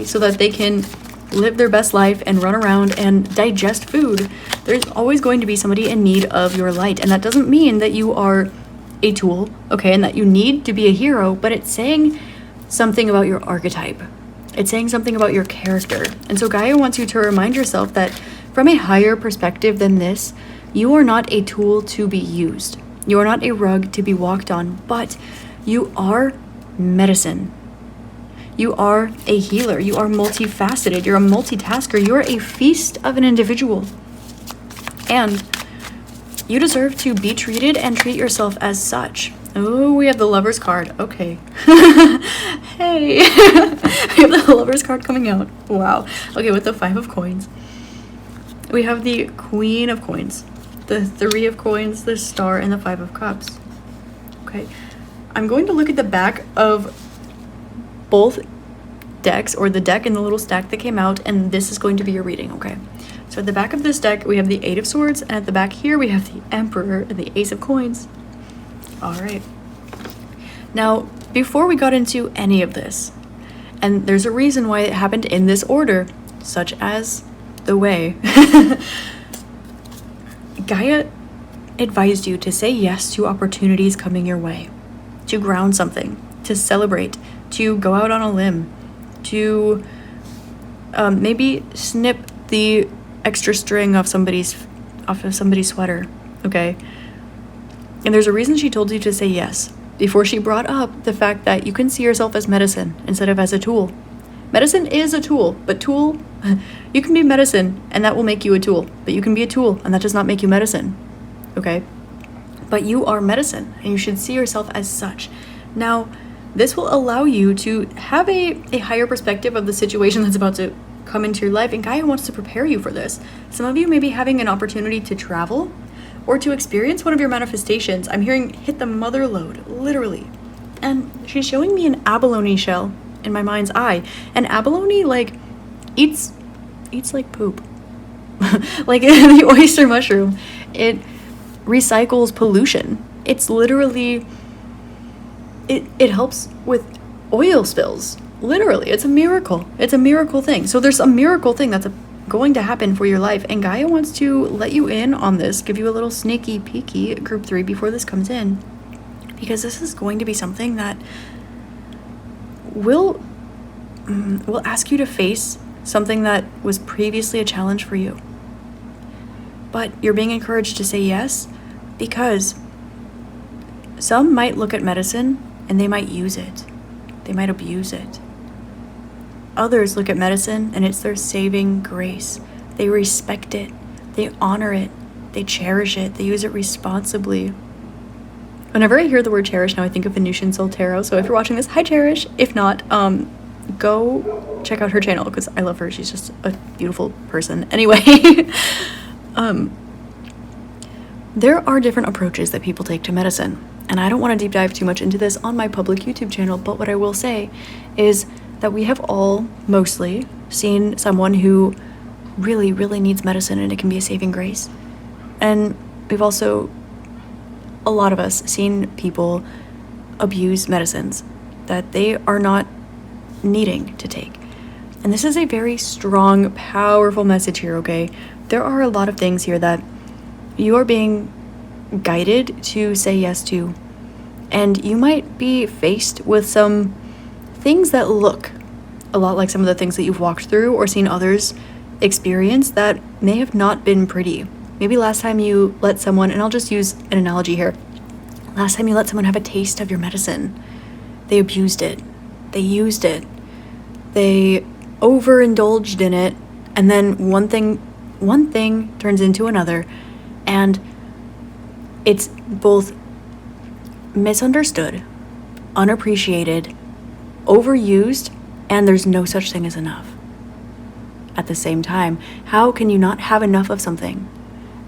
so that they can live their best life and run around and digest food. There's always going to be somebody in need of your light. And that doesn't mean that you are a tool, okay, and that you need to be a hero, but it's saying something about your archetype. It's saying something about your character. And so Gaia wants you to remind yourself that from a higher perspective than this, you are not a tool to be used. You are not a rug to be walked on, but you are medicine. You are a healer. You are multifaceted. You're a multitasker. You're a feast of an individual. And you deserve to be treated and treat yourself as such. Oh, we have the Lover's card. Okay. Hey. We have the Lover's card coming out. Wow. Okay, with the 5 of coins. We have the Queen of coins, the 3 of coins, the Star, and the 5 of cups. Okay. I'm going to look at the back of both decks, or the deck and the little stack that came out, and this is going to be your reading, okay? So at the back of this deck, we have the 8 of swords, and at the back here, we have the Emperor and the Ace of coins. All right. Now, before we got into any of this, and there's a reason why it happened in this order, such as the way, Gaia advised you to say yes to opportunities coming your way, to ground something, to celebrate, to go out on a limb, to maybe snip the extra string off of somebody's sweater, okay? And there's a reason she told you to say yes before she brought up the fact that you can see yourself as medicine instead of as a tool. Medicine is a tool, but you can be medicine and that will make you a tool, but you can be a tool and that does not make you medicine, okay? But you are medicine and you should see yourself as such. Now, this will allow you to have a higher perspective of the situation that's about to come into your life, and Gaia wants to prepare you for this. Some of you may be having an opportunity to travel or to experience one of your manifestations. I'm hearing hit the mother lode, literally. And she's showing me an abalone shell in my mind's eye. And abalone, eats like poop. Like the oyster mushroom. It recycles pollution. It's literally... It helps with oil spills. Literally, it's a miracle. It's a miracle thing. So there's a miracle thing that's going to happen for your life. And Gaia wants to let you in on this, give you a little sneaky peeky group 3 before this comes in. Because this is going to be something that will ask you to face something that was previously a challenge for you. But you're being encouraged to say yes because some might look at medicine and they might use it. They might abuse it. Others look at medicine and it's their saving grace. They respect it. They honor it. They cherish it. They use it responsibly. Whenever I hear the word cherish now, I think of Venusian Soul Tarot. So if you're watching this, hi Cherish. If not, go check out her channel because I love her. She's just a beautiful person. Anyway, there are different approaches that people take to medicine. And I don't want to deep dive too much into this on my public YouTube channel, but what I will say is that we have all mostly seen someone who really, really needs medicine and it can be a saving grace. And we've also, a lot of us, seen people abuse medicines that they are not needing to take. And this is a very strong, powerful message here, okay? There are a lot of things here that you are being guided to say yes to, and you might be faced with some things that look a lot like some of the things that you've walked through or seen others experience that may have not been pretty. Maybe last time you let someone, and I'll just use an analogy here, last time you let someone have a taste of your medicine, they abused it, they used it, they overindulged in it, and then one thing turns into another, and it's both misunderstood, unappreciated, overused, and there's no such thing as enough. At the same time, how can you not have enough of something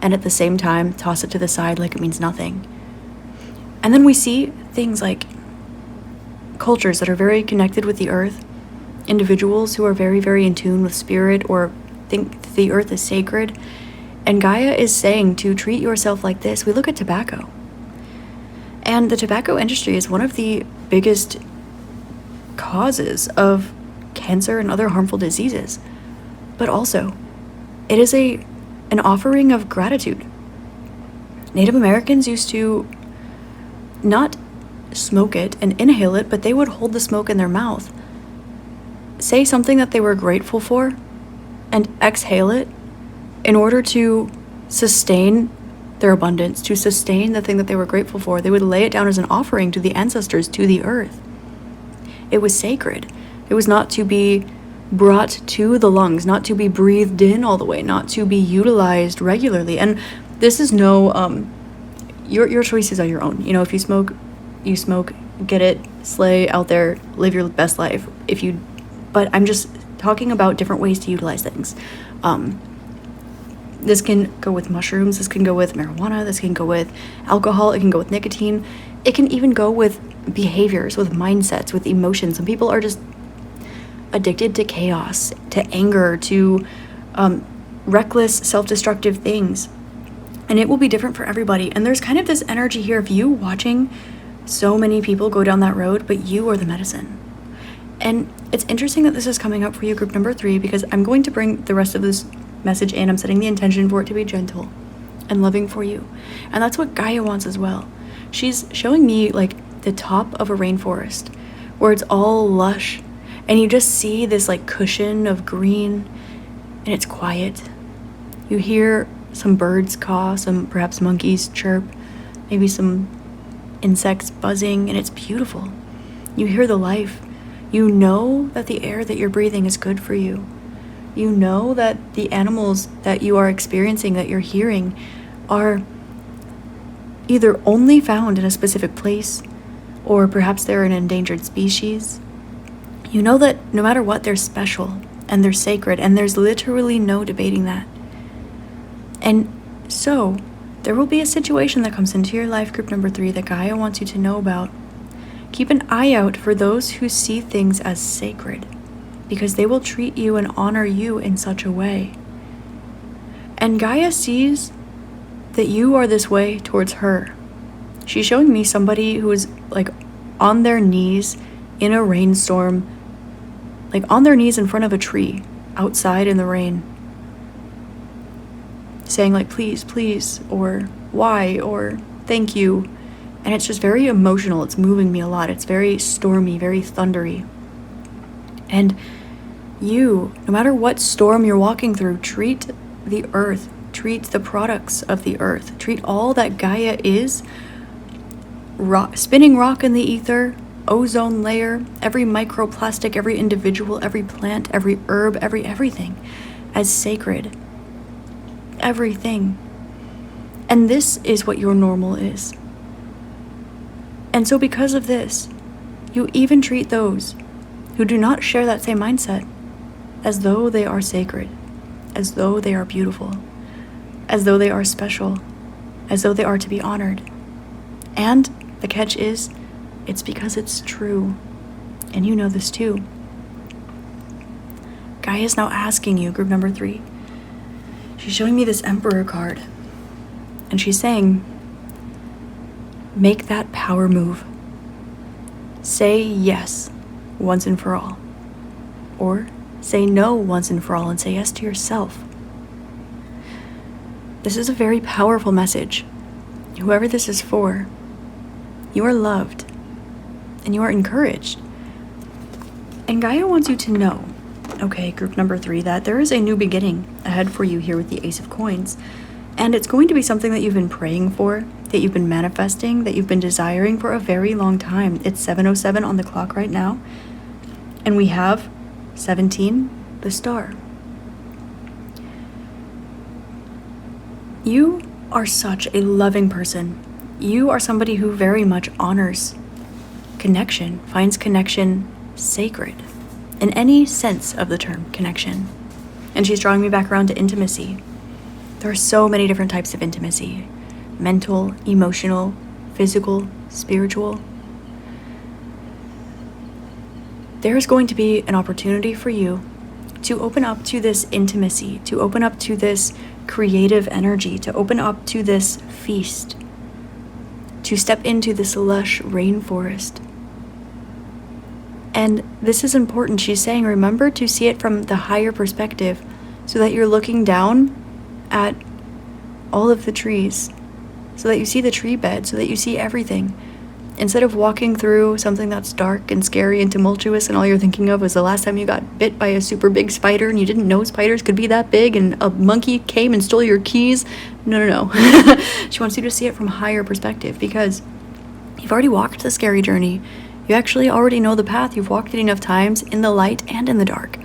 and at the same time toss it to the side like it means nothing? And then we see things like cultures that are very connected with the earth, individuals who are very, very in tune with spirit or think the earth is sacred. And Gaia is saying to treat yourself like this. We look at tobacco. And the tobacco industry is one of the biggest causes of cancer and other harmful diseases. But also, it is an offering of gratitude. Native Americans used to not smoke it and inhale it, but they would hold the smoke in their mouth, say something that they were grateful for, and exhale it in order to sustain their abundance, to sustain the thing that they were grateful for. They would lay it down as an offering to the ancestors, to the earth. It was sacred. It was not to be brought to the lungs, not to be breathed in all the way, not to be utilized regularly. And this is no, your choices are your own. You know, if you smoke, you smoke, get it, slay out there, live your best life. But I'm just talking about different ways to utilize things. This can go with mushrooms, this can go with marijuana, this can go with alcohol, it can go with nicotine. It can even go with behaviors, with mindsets, with emotions. Some people are just addicted to chaos, to anger, to reckless, self-destructive things. And it will be different for everybody. And there's kind of this energy here of you watching so many people go down that road, but you are the medicine. And it's interesting that this is coming up for you, group number 3, because I'm going to bring the rest of this message in. I'm setting the intention for it to be gentle and loving for you. And that's what Gaia wants as well. She's showing me like the top of a rainforest where it's all lush and you just see this like cushion of green and it's quiet. You hear some birds caw, some perhaps monkeys chirp, maybe some insects buzzing, and it's beautiful. You hear the life. You know that the air that you're breathing is good for you. You know that the animals that you are experiencing, that you're hearing, are either only found in a specific place, or perhaps they're an endangered species. You know that no matter what, they're special and they're sacred, and there's literally no debating that. And so, there will be a situation that comes into your life, group number 3, that Gaia wants you to know about. Keep an eye out for those who see things as sacred, because they will treat you and honor you in such a way. And Gaia sees that you are this way towards her. She's showing me somebody who is like on their knees in a rainstorm, like on their knees in front of a tree outside in the rain, saying like, please, please, or why, or thank you. And it's just very emotional. It's moving me a lot. It's very stormy, very thundery. And you, no matter what storm you're walking through, treat the earth, treat the products of the earth, treat all that Gaia is, spinning rock in the ether, ozone layer, every microplastic, every individual, every plant, every herb, everything as sacred. Everything. And this is what your normal is. And so because of this, you even treat those who do not share that same mindset as though they are sacred, as though they are beautiful, as though they are special, as though they are to be honored. And the catch is, it's because it's true. And you know this too. Gaia is now asking you, group number 3. She's showing me this Emperor card. And she's saying, make that power move. Say yes once and for all. Or say no once and for all and say yes to yourself. This is a very powerful message. Whoever this is for, you are loved and you are encouraged. And Gaia wants you to know, okay, group number 3, that there is a new beginning ahead for you here with the Ace of Coins. And it's going to be something that you've been praying for, that you've been manifesting, that you've been desiring for a very long time. It's 7:07 on the clock right now. And we have 17, the star. You are such a loving person. You are somebody who very much honors connection, finds connection sacred in any sense of the term connection. And she's drawing me back around to intimacy. There are so many different types of intimacy: mental, emotional, physical, spiritual. There's going to be an opportunity for you to open up to this intimacy, to open up to this creative energy, to open up to this feast, to step into this lush rainforest. And this is important. She's saying, remember to see it from the higher perspective so that you're looking down at all of the trees, so that you see the tree bed, so that you see everything. Instead of walking through something that's dark and scary and tumultuous and all you're thinking of was the last time you got bit by a super big spider and you didn't know spiders could be that big and a monkey came and stole your keys. No. She wants you to see it from a higher perspective because you've already walked the scary journey. You actually already know the path. You've walked it enough times in the light and in the dark.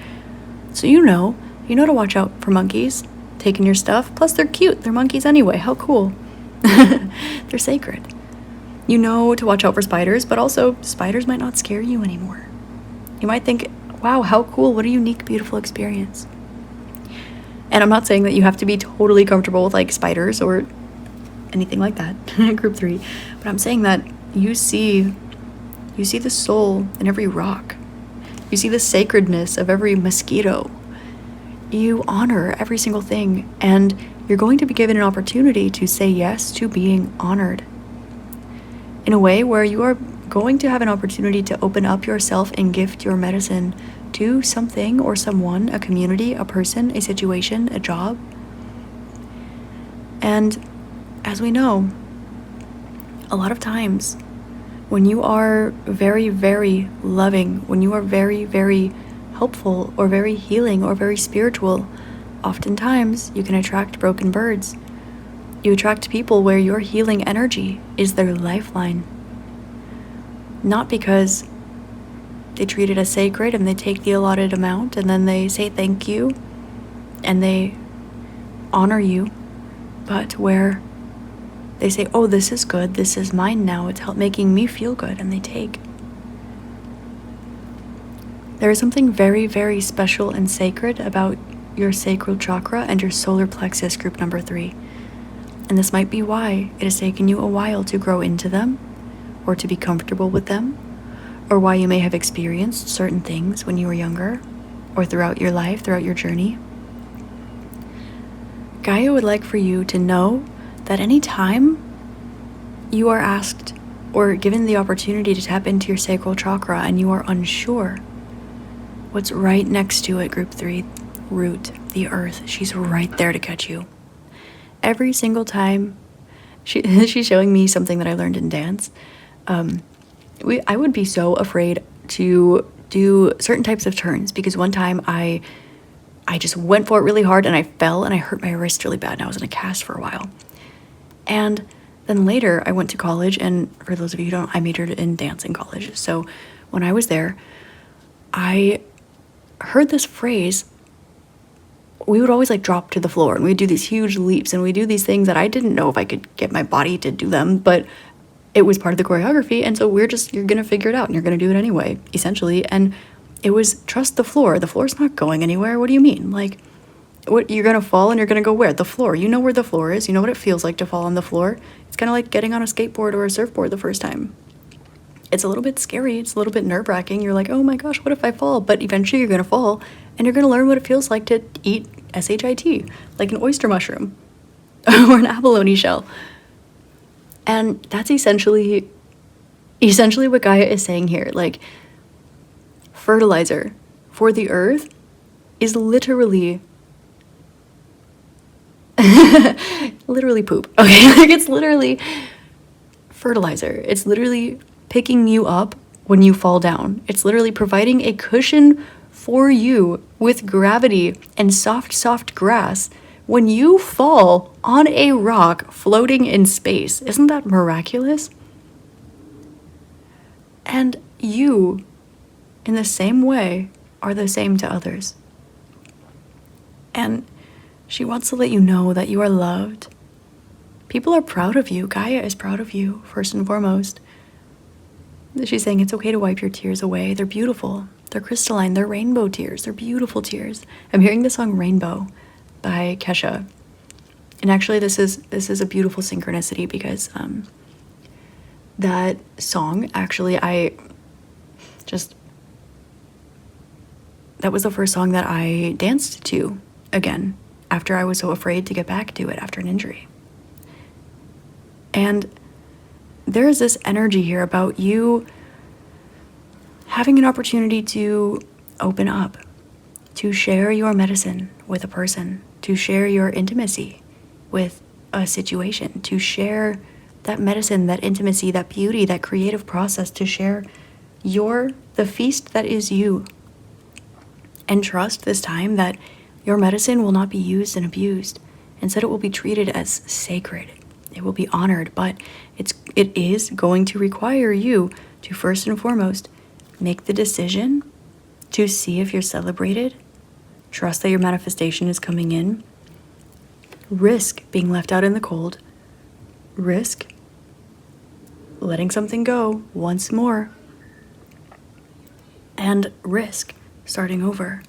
So you know to watch out for monkeys taking your stuff. Plus they're cute. They're monkeys anyway. How cool. They're sacred. You know to watch out for spiders, but also spiders might not scare you anymore. You might think, wow, how cool, what a unique, beautiful experience. And I'm not saying that you have to be totally comfortable with like spiders or anything like that, group 3, but I'm saying that you see the soul in every rock. You see the sacredness of every mosquito. You honor every single thing, and you're going to be given an opportunity to say yes to being honored in a way where you are going to have an opportunity to open up yourself and gift your medicine to something or someone, a community, a person, a situation, a job. And as we know, a lot of times when you are very, very loving, when you are very, very helpful or very healing or very spiritual, oftentimes you can attract broken birds. You attract people where your healing energy is their lifeline. Not because they treat it as sacred and they take the allotted amount and then they say thank you and they honor you, but where they say, oh, this is good, this is mine now, it's making me feel good, and they take. There is something very, very special and sacred about your sacral chakra and your solar plexus, group number 3. And this might be why it has taken you a while to grow into them, or to be comfortable with them, or why you may have experienced certain things when you were younger, or throughout your life, throughout your journey. Gaia would like for you to know that any time you are asked or given the opportunity to tap into your sacral chakra and you are unsure, what's right next to it, group 3, root, the earth, she's right there to catch you. Every single time she's showing me something that I learned in dance. I would be so afraid to do certain types of turns because one time I just went for it really hard and I fell and I hurt my wrist really bad and I was in a cast for a while. And then later I went to college, and for those of you who don't, I majored in dance in college. So when I was there, I heard this phrase. We would always like drop to the floor and we'd do these huge leaps and we do these things that I didn't know if I could get my body to do them, but it was part of the choreography. And so you're going to figure it out and you're going to do it anyway, essentially. And it was trust the floor. The floor's not going anywhere. What do you mean? Like, what, you're going to fall and you're going to go where? The floor. You know where the floor is. You know what it feels like to fall on the floor. It's kind of like getting on a skateboard or a surfboard the first time. It's a little bit scary. It's a little bit nerve-wracking. You're like, oh my gosh, what if I fall? But eventually you're going to fall and you're going to learn what it feels like to eat SHIT, like an oyster mushroom or an abalone shell. And that's essentially what Gaia is saying here. Like, fertilizer for the earth is literally literally poop. Okay, like it's literally fertilizer. It's literally picking you up when you fall down. It's literally providing a cushion for you with gravity and soft grass when you fall on a rock floating in space. Isn't that miraculous? And you, in the same way, are the same to others. And she wants to let you know that you are loved. People are proud of you. Gaia is proud of you, first and foremost. She's saying it's okay to wipe your tears away. They're beautiful. They're crystalline. They're rainbow tears. They're beautiful tears. I'm hearing the song Rainbow by Kesha. And actually this is a beautiful synchronicity because that song, actually, that was the first song that I danced to again after I was so afraid to get back to it after an injury. And there is this energy here about you having an opportunity to open up, to share your medicine with a person, to share your intimacy with a situation, to share that medicine, that intimacy, that beauty, that creative process, to share the feast that is you. And trust this time that your medicine will not be used and abused. Instead, it will be treated as sacred. It will be honored, but it is going to require you to first and foremost make the decision to see if you're celebrated, trust that your manifestation is coming in, risk being left out in the cold, risk letting something go once more, and risk starting over.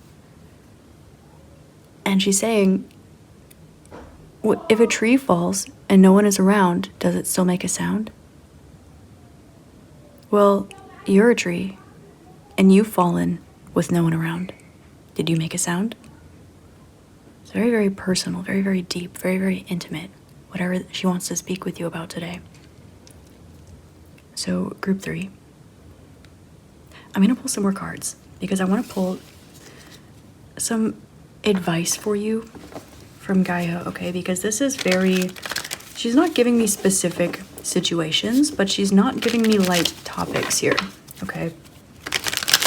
And she's saying, if a tree falls and no one is around, does it still make a sound? Well, you're a tree, and you've fallen with no one around. Did you make a sound? It's very, very personal, very, very deep, very, very intimate, whatever she wants to speak with you about today. So, group 3. I'm going to pull some more cards because I want to pull some advice for you from Gaia, okay? Because this is she's not giving me specific situations, but she's not giving me light topics here, okay?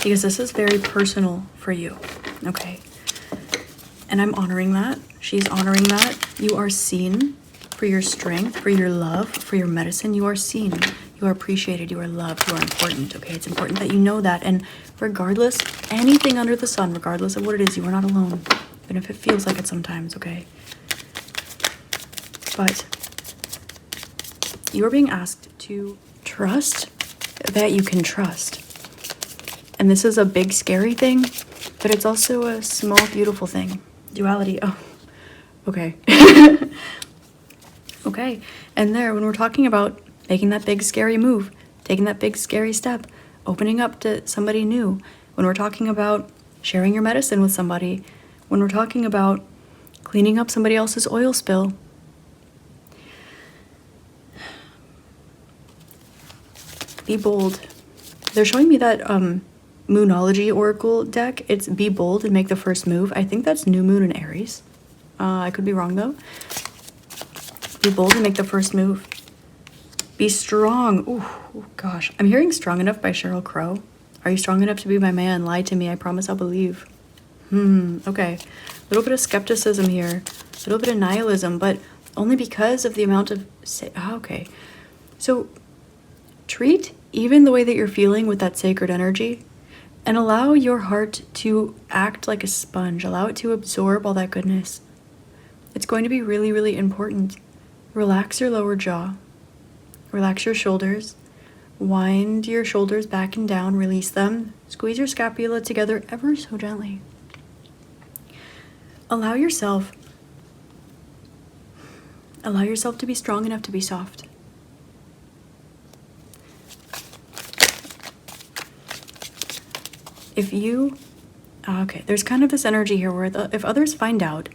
Because this is very personal for you, okay? And I'm honoring that. She's honoring that. You are seen for your strength, for your love, for your medicine. You are seen. You are appreciated. You are loved. You are important, okay? It's important that you know that. And regardless, anything under the sun, regardless of what it is, you are not alone. Even if it feels like it sometimes, okay? But you are being asked to trust that you can trust. And this is a big, scary thing, but it's also a small, beautiful thing. Duality. Oh, okay. Okay. And when we're talking about making that big, scary move, taking that big, scary step, opening up to somebody new, when we're talking about sharing your medicine with somebody, when we're talking about cleaning up somebody else's oil spill, be bold. They're showing me that Moonology Oracle deck. It's be bold and make the first move. I think that's new moon in Aries. I could be wrong though. Be bold and make the first move. Be strong. Ooh, gosh. I'm hearing Strong Enough by Sheryl Crow. Are you strong enough to be my man? Lie to me. I promise I'll believe. Okay. A little bit of skepticism here. A little bit of nihilism, but only because of the amount of... okay. So treat even the way that you're feeling with that sacred energy and allow your heart to act like a sponge. Allow it to absorb all that goodness. It's going to be really, really important. Relax your lower jaw. Relax your shoulders. Wind your shoulders back and down. Release them. Squeeze your scapula together ever so gently. Allow yourself to be strong enough to be soft. There's kind of this energy here where if others find out,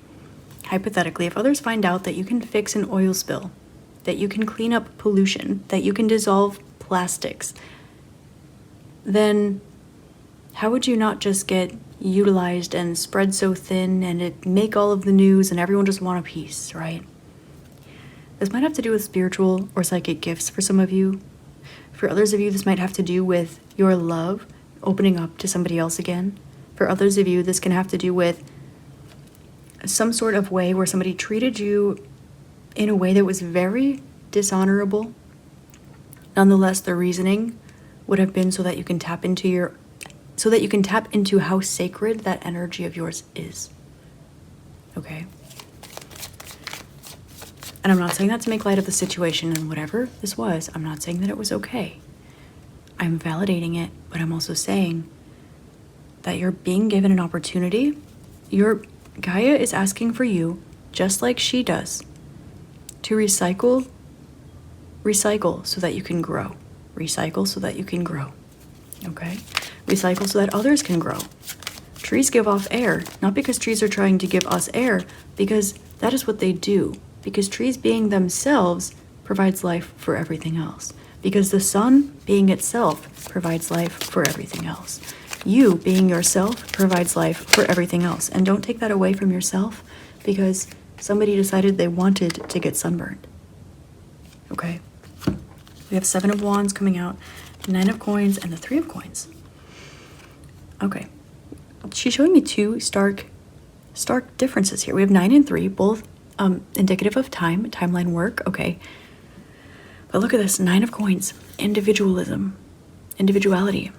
hypothetically, if others find out that you can fix an oil spill, that you can clean up pollution, that you can dissolve plastics, then how would you not just get utilized and spread so thin and it make all of the news and everyone just want a piece, right? This might have to do with spiritual or psychic gifts for some of you. For others of you, this might have to do with your love opening up to somebody else again. For others of you, this can have to do with some sort of way where somebody treated you in a way that was very dishonorable. Nonetheless, the reasoning would have been so that you can tap into how sacred that energy of yours is. Okay? And I'm not saying that to make light of the situation and whatever this was. I'm not saying that it was okay. I'm validating it, but I'm also saying that you're being given an opportunity. Your Gaia is asking for you, just like she does, to recycle so that you can grow. Recycle so that you can grow. Okay? Recycle so that others can grow. Trees give off air, not because trees are trying to give us air, because that is what they do. Because trees being themselves provides life for everything else. Because the sun being itself provides life for everything else. You being yourself provides life for everything else. And don't take that away from yourself because somebody decided they wanted to get sunburned. Okay? We have 7 of Wands coming out, 9 of Coins, and the 3 of Coins. Okay. She's showing me 2 stark differences here. We have 9 and 3, both indicative of timeline work. Okay. But look at this, 9 of Coins, individualism, individuality.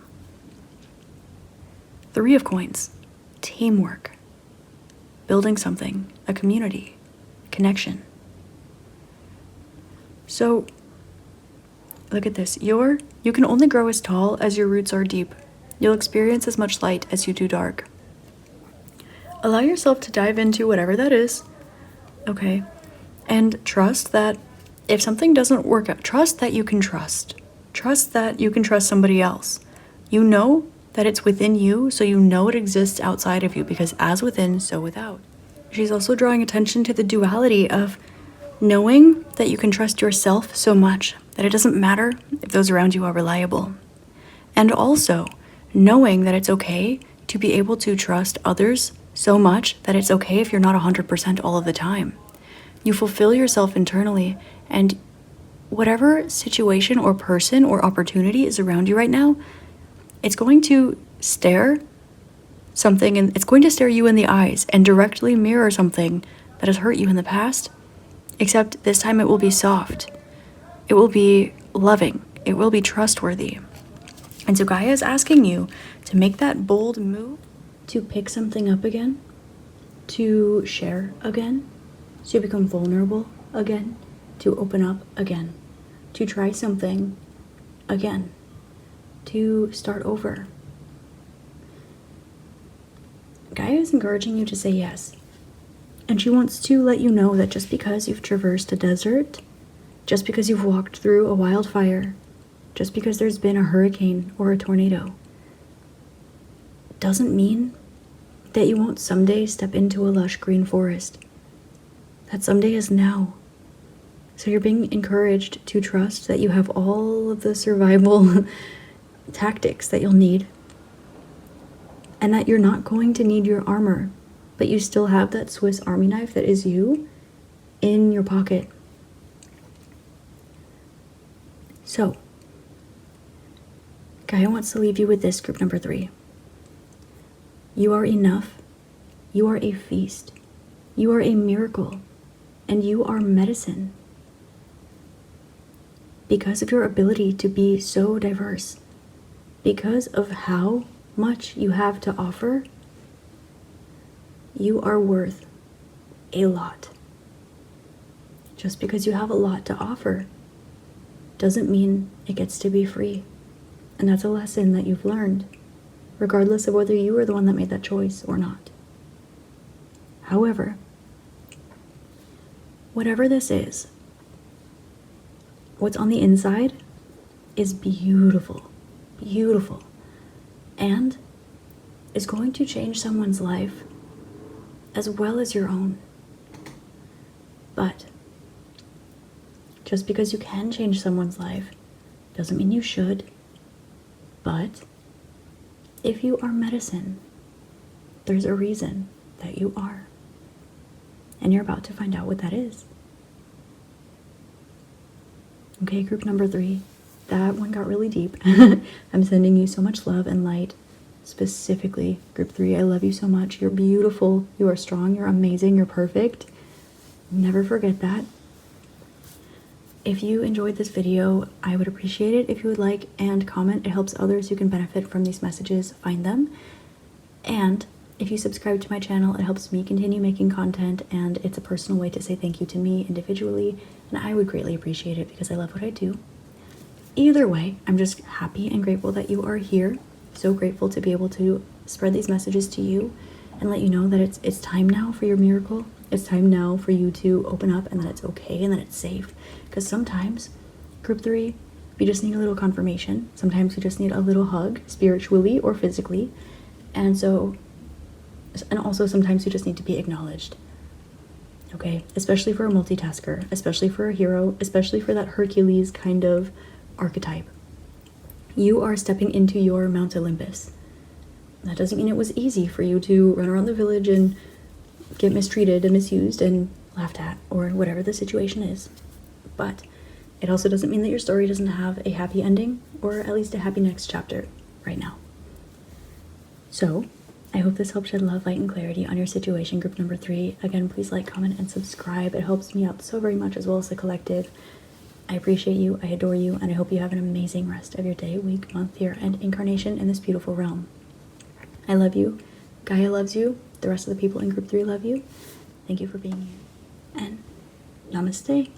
3 of Coins, teamwork, building something, a community, connection. So, look at this. You can only grow as tall as your roots are deep. You'll experience as much light as you do dark. Allow yourself to dive into whatever that is, okay? And trust that if something doesn't work out, trust that you can trust. Trust that you can trust somebody else. You know that it's within you, so you know it exists outside of you, because as within, so without. She's also drawing attention to the duality of knowing that you can trust yourself so much that it doesn't matter if those around you are reliable. And also knowing that it's okay to be able to trust others so much that it's okay if you're not 100% all of the time. You fulfill yourself internally, and whatever situation or person or opportunity is around you right now, it's going to stare something, and it's going to stare you in the eyes and directly mirror something that has hurt you in the past, except this time it will be soft. It will be loving. It will be trustworthy. And so Gaia is asking you to make that bold move, to pick something up again, to share again, to become vulnerable again, to open up again, to try something again, to start over. Gaia is encouraging you to say yes. And she wants to let you know that just because you've traversed a desert, just because you've walked through a wildfire, just because there's been a hurricane or a tornado, doesn't mean that you won't someday step into a lush green forest. That someday is now. So you're being encouraged to trust that you have all of the survival tactics that you'll need, and that you're not going to need your armor, but you still have that Swiss Army knife that is you in your pocket. So, Gaia wants to leave you with this, group number 3. You are enough. You are a feast. You are a miracle. And you are medicine. Because of your ability to be so diverse, because of how much you have to offer, you are worth a lot. Just because you have a lot to offer doesn't mean it gets to be free. And that's a lesson that you've learned, regardless of whether you were the one that made that choice or not. However, whatever this is, what's on the inside is beautiful, beautiful, and is going to change someone's life as well as your own. But just because you can change someone's life doesn't mean you should. But if you are medicine, there's a reason that you are. And you're about to find out what that is. Okay, group number 3. That one got really deep. I'm sending you so much love and light. Specifically, group 3, I love you so much. You're beautiful. You are strong. You're amazing. You're perfect. Never forget that. If you enjoyed this video, I would appreciate it if you would like and comment. It helps others who can benefit from these messages find them. And if you subscribe to my channel, it helps me continue making content, and it's a personal way to say thank you to me individually, and I would greatly appreciate it because I love what I do. Either way, I'm just happy and grateful that you are here. So grateful to be able to spread these messages to you and let you know that it's time now for your miracle. It's time now for you to open up, and that it's okay and that it's safe. Because sometimes, group 3, you just need a little confirmation. Sometimes you just need a little hug, spiritually or physically. And also sometimes you just need to be acknowledged. Okay? Especially for a multitasker, especially for a hero, especially for that Hercules kind of archetype. You are stepping into your Mount Olympus. That doesn't mean it was easy for you to run around the village and get mistreated and misused and laughed at, or whatever the situation is. But it also doesn't mean that your story doesn't have a happy ending, or at least a happy next chapter right now. So, I hope this helped shed love, light, and clarity on your situation, group number 3. Again, please like, comment, and subscribe. It helps me out so very much, as well as the collective. I appreciate you, I adore you, and I hope you have an amazing rest of your day, week, month, year, and incarnation in this beautiful realm. I love you. Gaia loves you. The rest of the people in group 3 love you. Thank you for being here. And namaste.